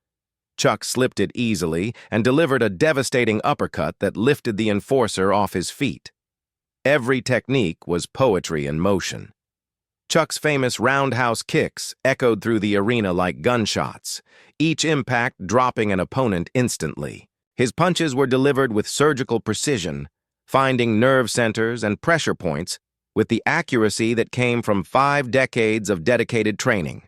Chuck slipped it easily and delivered a devastating uppercut that lifted the enforcer off his feet. Every technique was poetry in motion. Chuck's famous roundhouse kicks echoed through the arena like gunshots, each impact dropping an opponent instantly. His punches were delivered with surgical precision, finding nerve centers and pressure points with the accuracy that came from 5 decades of dedicated training.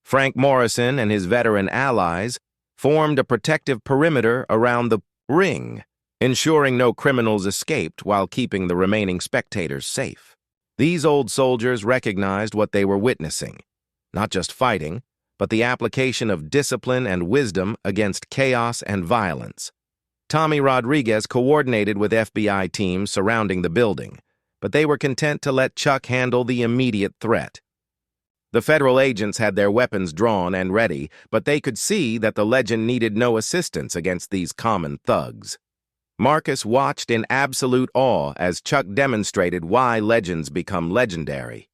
Frank Morrison and his veteran allies formed a protective perimeter around the ring, ensuring no criminals escaped while keeping the remaining spectators safe. These old soldiers recognized what they were witnessing, not just fighting, but the application of discipline and wisdom against chaos and violence. Tommy Rodriguez coordinated with FBI teams surrounding the building, but they were content to let Chuck handle the immediate threat. The federal agents had their weapons drawn and ready, but they could see that the legend needed no assistance against these common thugs. Marcus watched in absolute awe as Chuck demonstrated why legends become legendary.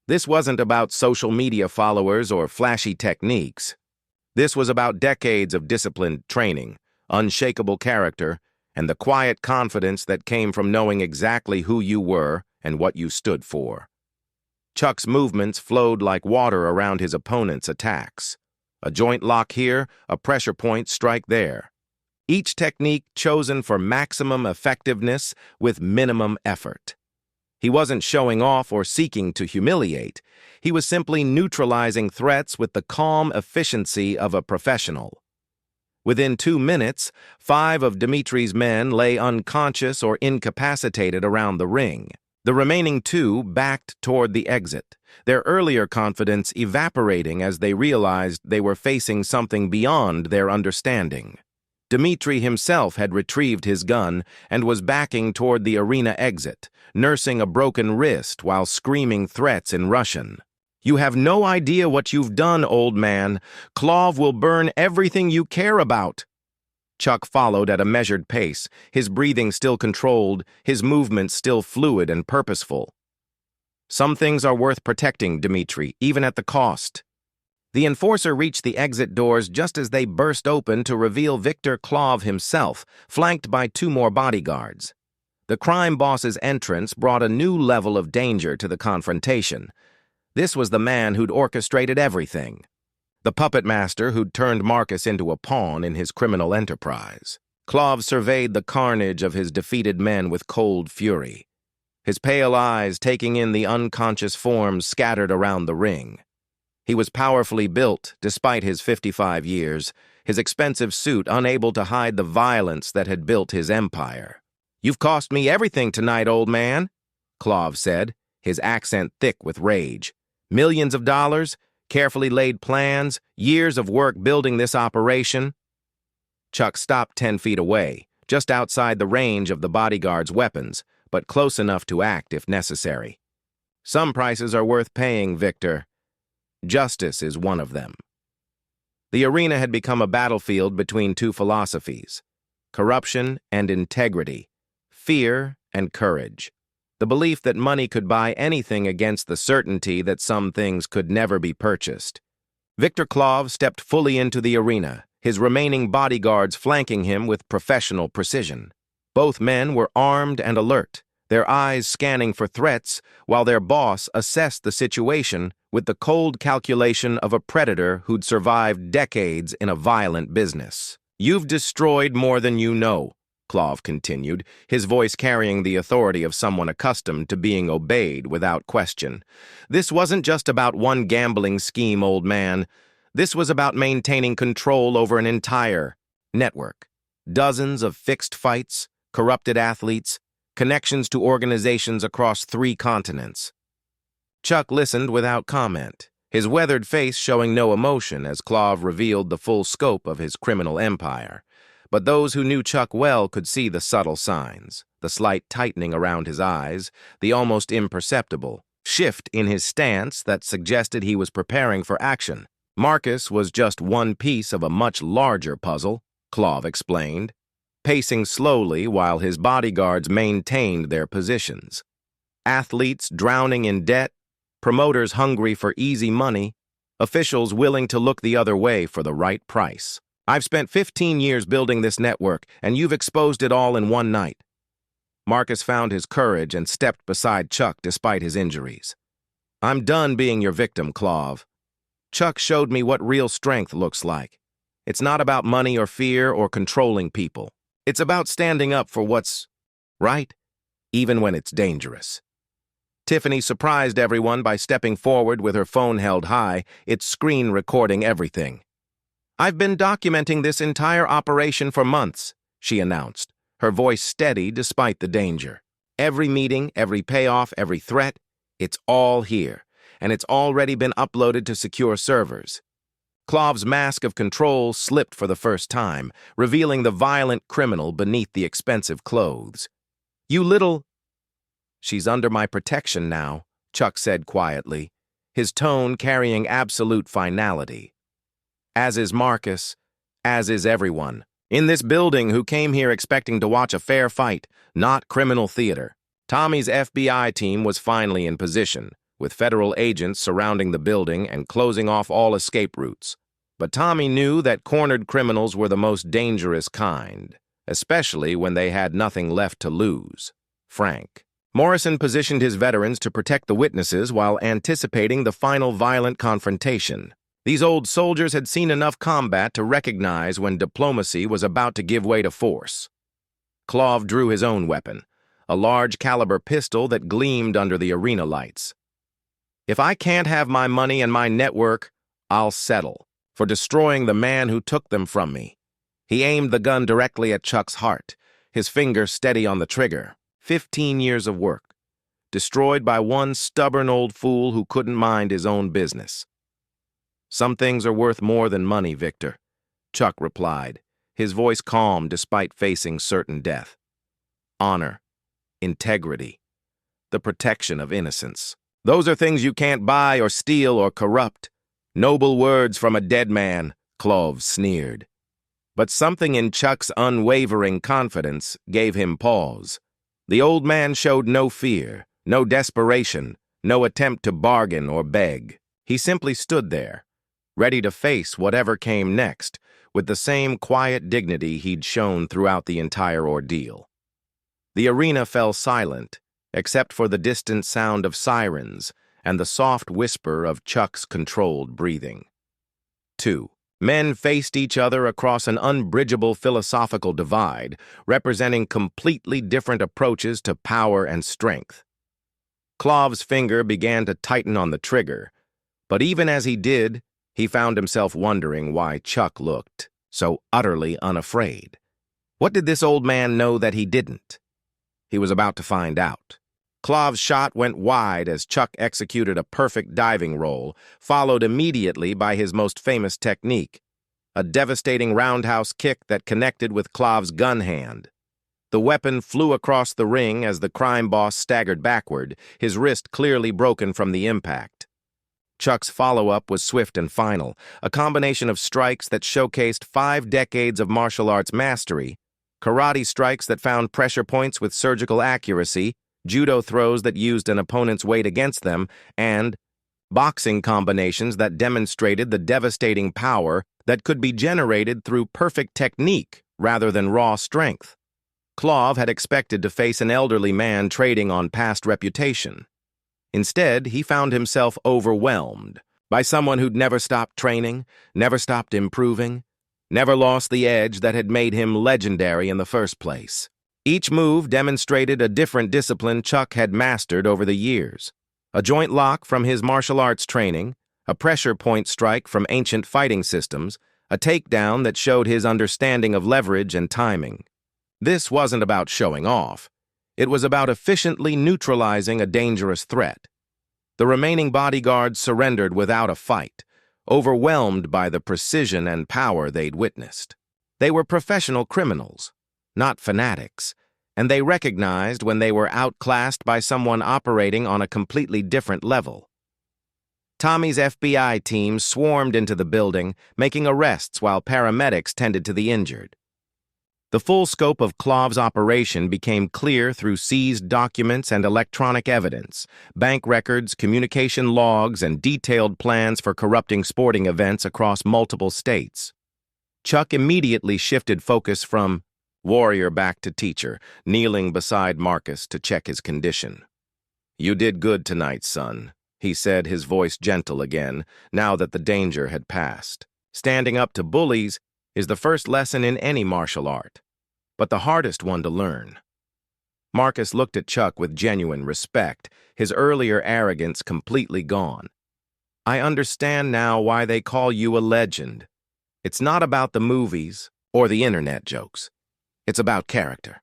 This wasn't about social media followers or flashy techniques. This was about decades of disciplined training, unshakable character, and the quiet confidence that came from knowing exactly who you were and what you stood for. Chuck's movements flowed like water around his opponent's attacks. A joint lock here, a pressure point strike there. Each technique chosen for maximum effectiveness with minimum effort. He wasn't showing off or seeking to humiliate. He was simply neutralizing threats with the calm efficiency of a professional. Within 2 minutes, 5 of Dimitri's men lay unconscious or incapacitated around the ring. The remaining 2 backed toward the exit, their earlier confidence evaporating as they realized they were facing something beyond their understanding. Dimitri himself had retrieved his gun and was backing toward the arena exit, nursing a broken wrist while screaming threats in Russian. "You have no idea what you've done, old man. Clov will burn everything you care about." Chuck followed at a measured pace, his breathing still controlled, his movements still fluid and purposeful. "Some things are worth protecting, Dimitri, even at the cost." The enforcer reached the exit doors just as they burst open to reveal Victor Clov himself, flanked by 2 more bodyguards. The crime boss's entrance brought a new level of danger to the confrontation. This was the man who'd orchestrated everything. The puppet master who'd turned Marcus into a pawn in his criminal enterprise. Clov surveyed the carnage of his defeated men with cold fury, his pale eyes taking in the unconscious forms scattered around the ring. He was powerfully built, despite his 55 years, his expensive suit unable to hide the violence that had built his empire. "You've cost me everything tonight, old man," Clov said, his accent thick with rage. "Millions of dollars, carefully laid plans, years of work building this operation." Chuck stopped 10 feet away, just outside the range of the bodyguard's weapons, but close enough to act if necessary. "Some prices are worth paying, Victor. Justice is one of them." The arena had become a battlefield between 2 philosophies: corruption and integrity, fear and courage. The belief that money could buy anything against the certainty that some things could never be purchased. Victor Clov stepped fully into the arena, his remaining bodyguards flanking him with professional precision. Both men were armed and alert, their eyes scanning for threats, while their boss assessed the situation with the cold calculation of a predator who'd survived decades in a violent business. "You've destroyed more than you know," Clov continued, his voice carrying the authority of someone accustomed to being obeyed without question. "This wasn't just about one gambling scheme, old man. This was about maintaining control over an entire network. Dozens of fixed fights, corrupted athletes, connections to organizations across 3 continents. Chuck listened without comment, his weathered face showing no emotion as Clov revealed the full scope of his criminal empire. But those who knew Chuck well could see the subtle signs, the slight tightening around his eyes, the almost imperceptible shift in his stance that suggested he was preparing for action. Marcus was just one piece of a much larger puzzle, Clov explained, pacing slowly while his bodyguards maintained their positions. Athletes drowning in debt, promoters hungry for easy money, officials willing to look the other way for the right price. "I've spent 15 years building this network, and you've exposed it all in one night." Marcus found his courage and stepped beside Chuck despite his injuries. I'm done being your victim, Clov. Chuck showed me what real strength looks like. It's not about money or fear or controlling people. It's about standing up for what's right, even when it's dangerous. Tiffany surprised everyone by stepping forward with her phone held high, its screen recording everything. "I've been documenting this entire operation for months," she announced, her voice steady despite the danger. "Every meeting, every payoff, every threat, it's all here, and it's already been uploaded to secure servers." Clov's mask of control slipped for the first time, revealing the violent criminal beneath the expensive clothes. "You little—" "She's under my protection now," Chuck said quietly, his tone carrying absolute finality. "As is Marcus, as is everyone in this building who came here expecting to watch a fair fight, not criminal theater." Tommy's FBI team was finally in position, with federal agents surrounding the building and closing off all escape routes. But Tommy knew that cornered criminals were the most dangerous kind, especially when they had nothing left to lose. Frank. Morrison positioned his veterans to protect the witnesses while anticipating the final violent confrontation. These old soldiers had seen enough combat to recognize when diplomacy was about to give way to force. Clov drew his own weapon, a large-caliber pistol that gleamed under the arena lights. "If I can't have my money and my network, I'll settle for destroying the man who took them from me." He aimed the gun directly at Chuck's heart, his finger steady on the trigger. 15 years of work, destroyed by one stubborn old fool who couldn't mind his own business. "Some things are worth more than money, Victor," Chuck replied, his voice calm despite facing certain death. "Honor, integrity, the protection of innocence. Those are things you can't buy or steal or corrupt." "Noble words from a dead man," Clov sneered. But something in Chuck's unwavering confidence gave him pause. The old man showed no fear, no desperation, no attempt to bargain or beg. He simply stood there, ready to face whatever came next, with the same quiet dignity he'd shown throughout the entire ordeal. The arena fell silent, except for the distant sound of sirens and the soft whisper of Chuck's controlled breathing. 2. Men faced each other across an unbridgeable philosophical divide, representing completely different approaches to power and strength. Clov's finger began to tighten on the trigger, but even as he did, he found himself wondering why Chuck looked so utterly unafraid. What did this old man know that he didn't? He was about to find out. Clov's shot went wide as Chuck executed a perfect diving roll, followed immediately by his most famous technique, a devastating roundhouse kick that connected with Clov's gun hand. The weapon flew across the ring as the crime boss staggered backward, his wrist clearly broken from the impact. Chuck's follow-up was swift and final, a combination of strikes that showcased 5 decades of martial arts mastery, karate strikes that found pressure points with surgical accuracy, judo throws that used an opponent's weight against them, and boxing combinations that demonstrated the devastating power that could be generated through perfect technique rather than raw strength. Clov had expected to face an elderly man trading on past reputation. Instead, he found himself overwhelmed by someone who'd never stopped training, never stopped improving, never lost the edge that had made him legendary in the first place. Each move demonstrated a different discipline Chuck had mastered over the years. A joint lock from his martial arts training, a pressure point strike from ancient fighting systems, a takedown that showed his understanding of leverage and timing. This wasn't about showing off. It was about efficiently neutralizing a dangerous threat. The remaining bodyguards surrendered without a fight, overwhelmed by the precision and power they'd witnessed. They were professional criminals, not fanatics, and they recognized when they were outclassed by someone operating on a completely different level. Tommy's FBI team swarmed into the building, making arrests while paramedics tended to the injured. The full scope of Clov's operation became clear through seized documents and electronic evidence, bank records, communication logs, and detailed plans for corrupting sporting events across multiple states. Chuck immediately shifted focus from warrior back to teacher, kneeling beside Marcus to check his condition. "You did good tonight, son," he said, his voice gentle again, now that the danger had passed. Standing up to bullies is the first lesson in any martial art, but the hardest one to learn. Marcus looked at Chuck with genuine respect, his earlier arrogance completely gone. I understand now why they call you a legend. It's not about the movies or the internet jokes. It's about character,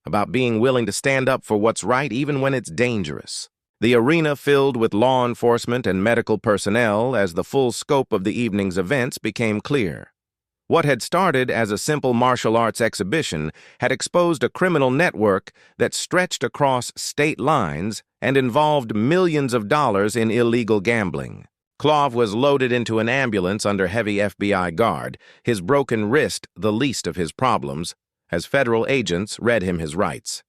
about being willing to stand up for what's right even when it's dangerous. The arena filled with law enforcement and medical personnel as the full scope of the evening's events became clear. What had started as a simple martial arts exhibition had exposed a criminal network that stretched across state lines and involved millions of dollars in illegal gambling. Clove was loaded into an ambulance under heavy FBI guard, his broken wrist the least of his problems, as federal agents read him his rights.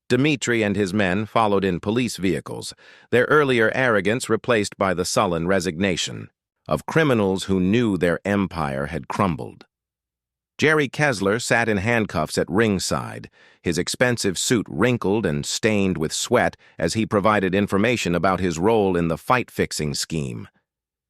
Dmitri and his men followed in police vehicles, their earlier arrogance replaced by the sullen resignation of criminals who knew their empire had crumbled. Jerry Kessler sat in handcuffs at ringside, his expensive suit wrinkled and stained with sweat as he provided information about his role in the fight-fixing scheme.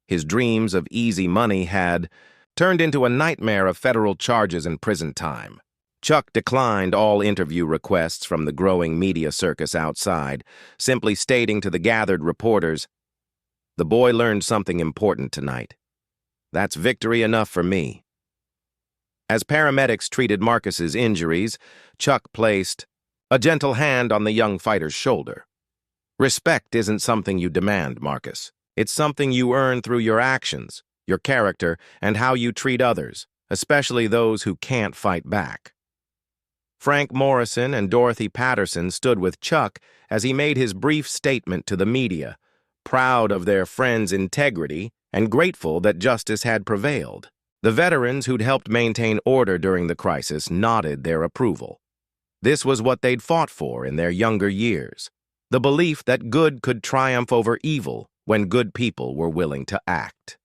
His dreams of easy money had turned into a nightmare of federal charges and prison time. Chuck declined all interview requests from the growing media circus outside, simply stating to the gathered reporters, "The boy learned something important tonight. That's victory enough for me." As paramedics treated Marcus's injuries, Chuck placed a gentle hand on the young fighter's shoulder. "Respect isn't something you demand, Marcus. It's something you earn through your actions, your character, and how you treat others, especially those who can't fight back." Frank Morrison and Dorothy Patterson stood with Chuck as he made his brief statement to the media, proud of their friend's integrity and grateful that justice had prevailed. The veterans who'd helped maintain order during the crisis nodded their approval. This was what they'd fought for in their younger years, the belief that good could triumph over evil when good people were willing to act.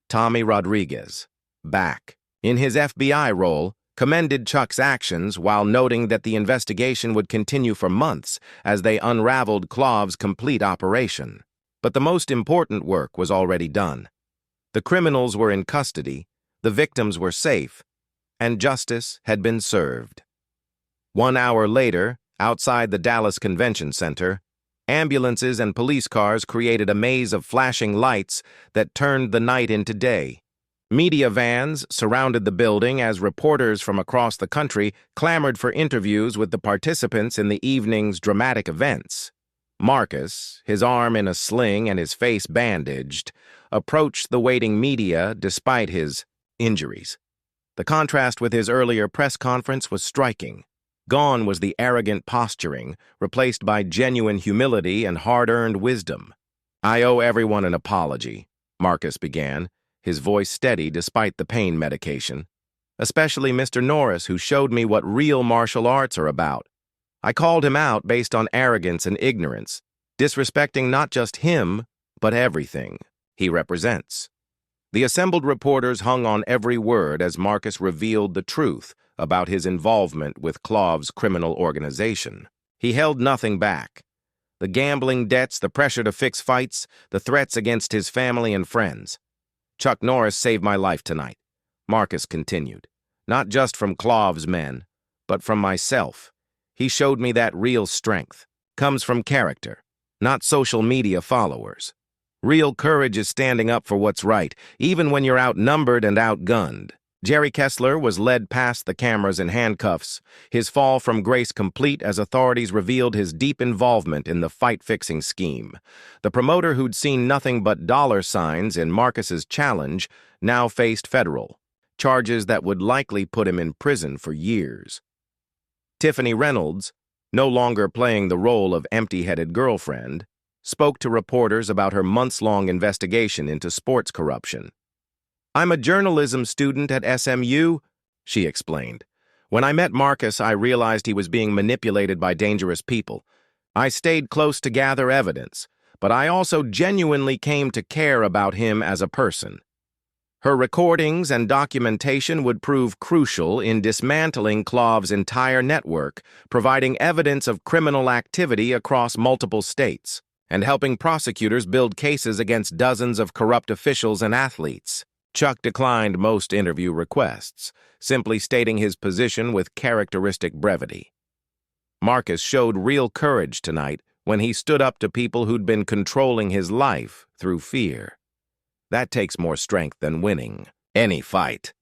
Tommy Rodriguez, back in his FBI role, commended Chuck's actions while noting that the investigation would continue for months as they unraveled Clove's complete operation. But the most important work was already done. The criminals were in custody, the victims were safe, and justice had been served. 1 hour later, outside the Dallas Convention Center, ambulances and police cars created a maze of flashing lights that turned the night into day. Media vans surrounded the building as reporters from across the country clamored for interviews with the participants in the evening's dramatic events. Marcus, his arm in a sling and his face bandaged, approached the waiting media despite his injuries. The contrast with his earlier press conference was striking. Gone was the arrogant posturing, replaced by genuine humility and hard-earned wisdom. "I owe everyone an apology," Marcus began, his voice steady despite the pain medication. "Especially Mr. Norris, who showed me what real martial arts are about. I called him out based on arrogance and ignorance, disrespecting not just him, but everything he represents." The assembled reporters hung on every word as Marcus revealed the truth about his involvement with Clove's criminal organization. He held nothing back. The gambling debts, the pressure to fix fights, the threats against his family and friends. "Chuck Norris saved my life tonight," Marcus continued. "Not just from Clove's men, but from myself. He showed me that real strength comes from character, not social media followers. Real courage is standing up for what's right, even when you're outnumbered and outgunned." Jerry Kessler was led past the cameras in handcuffs, his fall from grace complete as authorities revealed his deep involvement in the fight-fixing scheme. The promoter who'd seen nothing but dollar signs in Marcus's challenge now faced federal charges that would likely put him in prison for years. Tiffany Reynolds, no longer playing the role of empty-headed girlfriend, spoke to reporters about her months-long investigation into sports corruption. "I'm a journalism student at SMU," she explained. "When I met Marcus, I realized he was being manipulated by dangerous people. I stayed close to gather evidence, but I also genuinely came to care about him as a person." Her recordings and documentation would prove crucial in dismantling Clove's entire network, providing evidence of criminal activity across multiple states. and helping prosecutors build cases against dozens of corrupt officials and athletes. Chuck declined most interview requests, simply stating his position with characteristic brevity. Marcus showed real courage tonight when he stood up to people who'd been controlling his life through fear. That takes more strength than winning any fight.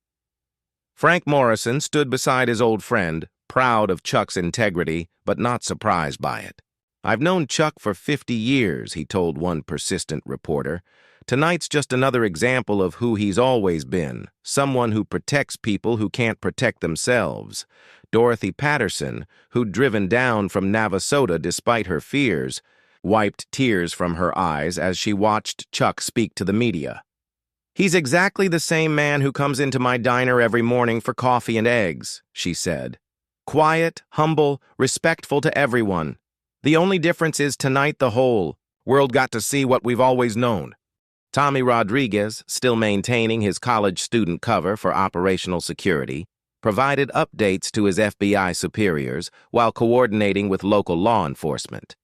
Frank Morrison stood beside his old friend, proud of Chuck's integrity, but not surprised by it. "I've known Chuck for 50 years, he told one persistent reporter. "Tonight's just another example of who he's always been, someone who protects people who can't protect themselves." Dorothy Patterson, who'd driven down from Navasota despite her fears, wiped tears from her eyes as she watched Chuck speak to the media. "He's exactly the same man who comes into my diner every morning for coffee and eggs," she said. "Quiet, humble, respectful to everyone. The only difference is tonight the whole world got to see what we've always known." Tommy Rodriguez, still maintaining his college student cover for operational security, provided updates to his FBI superiors while coordinating with local law enforcement.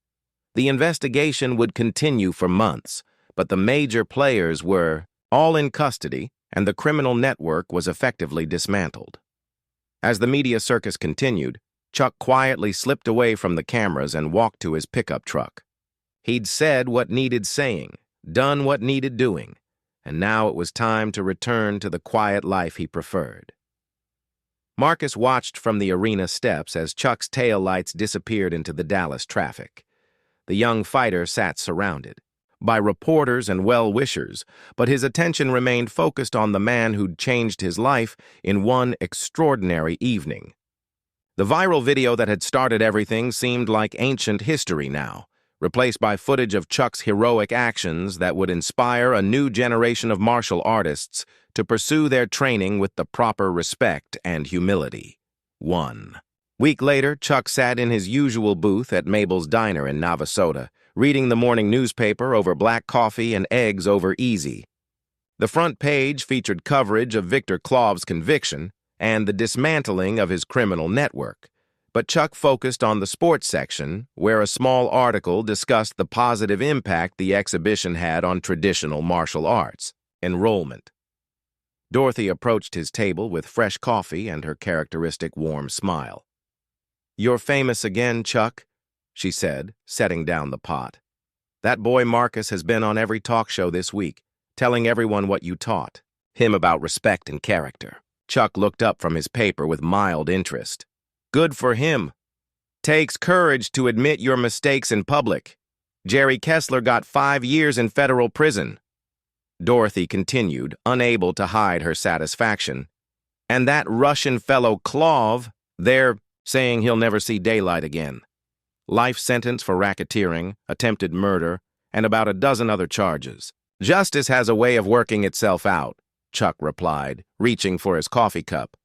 The investigation would continue for months, but the major players were all in custody, and the criminal network was effectively dismantled. As the media circus continued, Chuck quietly slipped away from the cameras and walked to his pickup truck. He'd said what needed saying, done what needed doing, and now it was time to return to the quiet life he preferred. Marcus watched from the arena steps as Chuck's taillights disappeared into the Dallas traffic. The young fighter sat surrounded by reporters and well-wishers, but his attention remained focused on the man who'd changed his life in one extraordinary evening. The viral video that had started everything seemed like ancient history now, replaced by footage of Chuck's heroic actions that would inspire a new generation of martial artists to pursue their training with the proper respect and humility. 1 week later, Chuck sat in his usual booth at Mabel's Diner in Navasota, reading the morning newspaper over black coffee and eggs over easy. The front page featured coverage of Victor Klov's conviction and the dismantling of his criminal network, but Chuck focused on the sports section, where a small article discussed the positive impact the exhibition had on traditional martial arts enrollment. Dorothy approached his table with fresh coffee and her characteristic warm smile. "You're famous again, Chuck," she said, setting down the pot. "That boy Marcus has been on every talk show this week, telling everyone what you taught him about respect and character." Chuck looked up from his paper with mild interest. "Good for him. Takes courage to admit your mistakes in public. Jerry Kessler got 5 years in federal prison." Dorothy continued, unable to hide her satisfaction. "And that Russian fellow Klov, they're saying he'll never see daylight again. Life sentence for racketeering, attempted murder, and about a dozen other charges. Justice has a way of working itself out," Chuck replied, reaching for his coffee cup.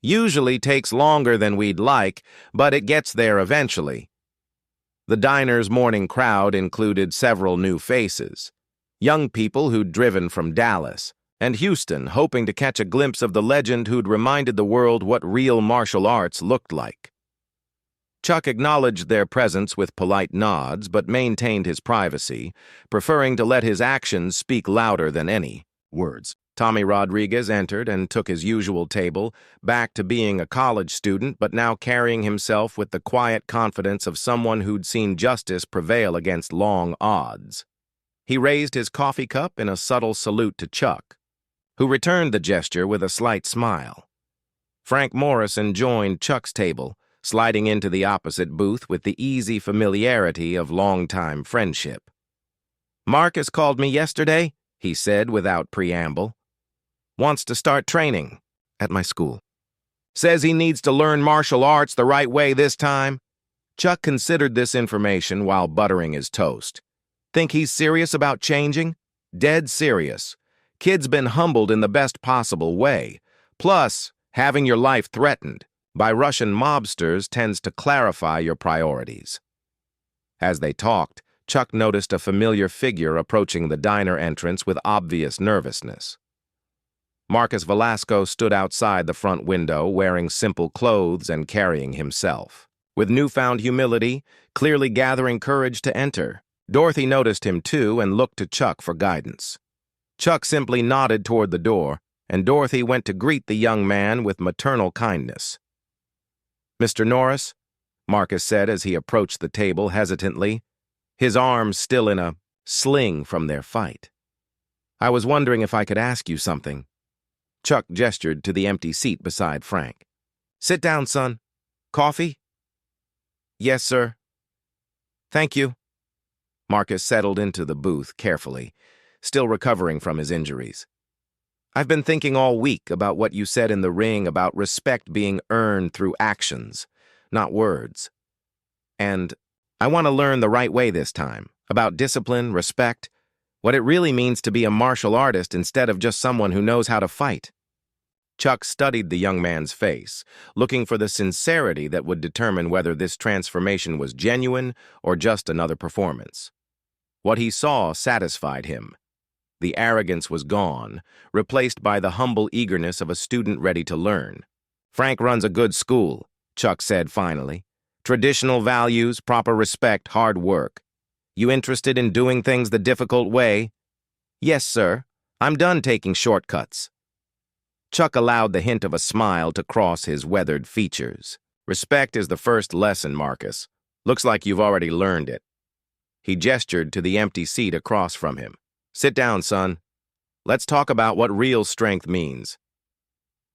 "Usually takes longer than we'd like, but it gets there eventually." The diner's morning crowd included several new faces. Young people who'd driven from Dallas, and Houston, hoping to catch a glimpse of the legend who'd reminded the world what real martial arts looked like. Chuck acknowledged their presence with polite nods, but maintained his privacy, preferring to let his actions speak louder than any words. Tommy Rodriguez entered and took his usual table, back to being a college student, but now carrying himself with the quiet confidence of someone who'd seen justice prevail against long odds. He raised his coffee cup in a subtle salute to Chuck, who returned the gesture with a slight smile. Frank Morrison joined Chuck's table, sliding into the opposite booth with the easy familiarity of long-time friendship. "Marcus called me yesterday," he said without preamble. "Wants to start training at my school. Says he needs to learn martial arts the right way this time." Chuck considered this information while buttering his toast. "Think he's serious about changing?" "Dead serious. Kid's been humbled in the best possible way. Plus, having your life threatened by Russian mobsters tends to clarify your priorities." As they talked, Chuck noticed a familiar figure approaching the diner entrance with obvious nervousness. Marcus Velasco stood outside the front window wearing simple clothes and carrying himself, with newfound humility, clearly gathering courage to enter. Dorothy noticed him too and looked to Chuck for guidance. Chuck simply nodded toward the door, and Dorothy went to greet the young man with maternal kindness. "Mr. Norris," Marcus said as he approached the table hesitantly, his arms still in a sling from their fight. "I was wondering if I could ask you something." Chuck gestured to the empty seat beside Frank. "Sit down, son. Coffee?" "Yes, sir." "Thank you." Marcus settled into the booth carefully, still recovering from his injuries. "I've been thinking all week about what you said in the ring about respect being earned through actions, not words. And I want to learn the right way this time, about discipline, respect, what it really means to be a martial artist instead of just someone who knows how to fight." Chuck studied the young man's face, looking for the sincerity that would determine whether this transformation was genuine or just another performance. What he saw satisfied him. The arrogance was gone, replaced by the humble eagerness of a student ready to learn. "Frank runs a good school," Chuck said finally. "Traditional values, proper respect, hard work. You interested in doing things the difficult way?" "Yes, sir. I'm done taking shortcuts." Chuck allowed the hint of a smile to cross his weathered features. "Respect is the first lesson, Marcus. Looks like you've already learned it." He gestured to the empty seat across from him. "Sit down, son. Let's talk about what real strength means."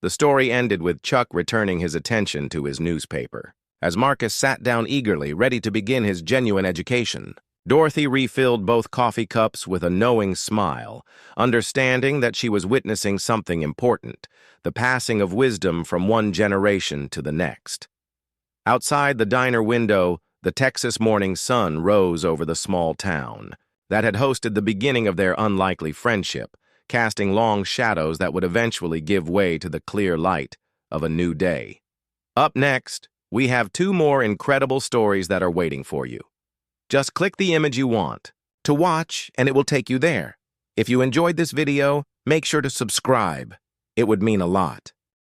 The story ended with Chuck returning his attention to his newspaper, as Marcus sat down eagerly, ready to begin his genuine education. Dorothy refilled both coffee cups with a knowing smile, understanding that she was witnessing something important, the passing of wisdom from one generation to the next. Outside the diner window, the Texas morning sun rose over the small town that had hosted the beginning of their unlikely friendship, casting long shadows that would eventually give way to the clear light of a new day. Up next, we have 2 more incredible stories that are waiting for you. Just click the image you want to watch, and it will take you there. If you enjoyed this video, make sure to subscribe. It would mean a lot.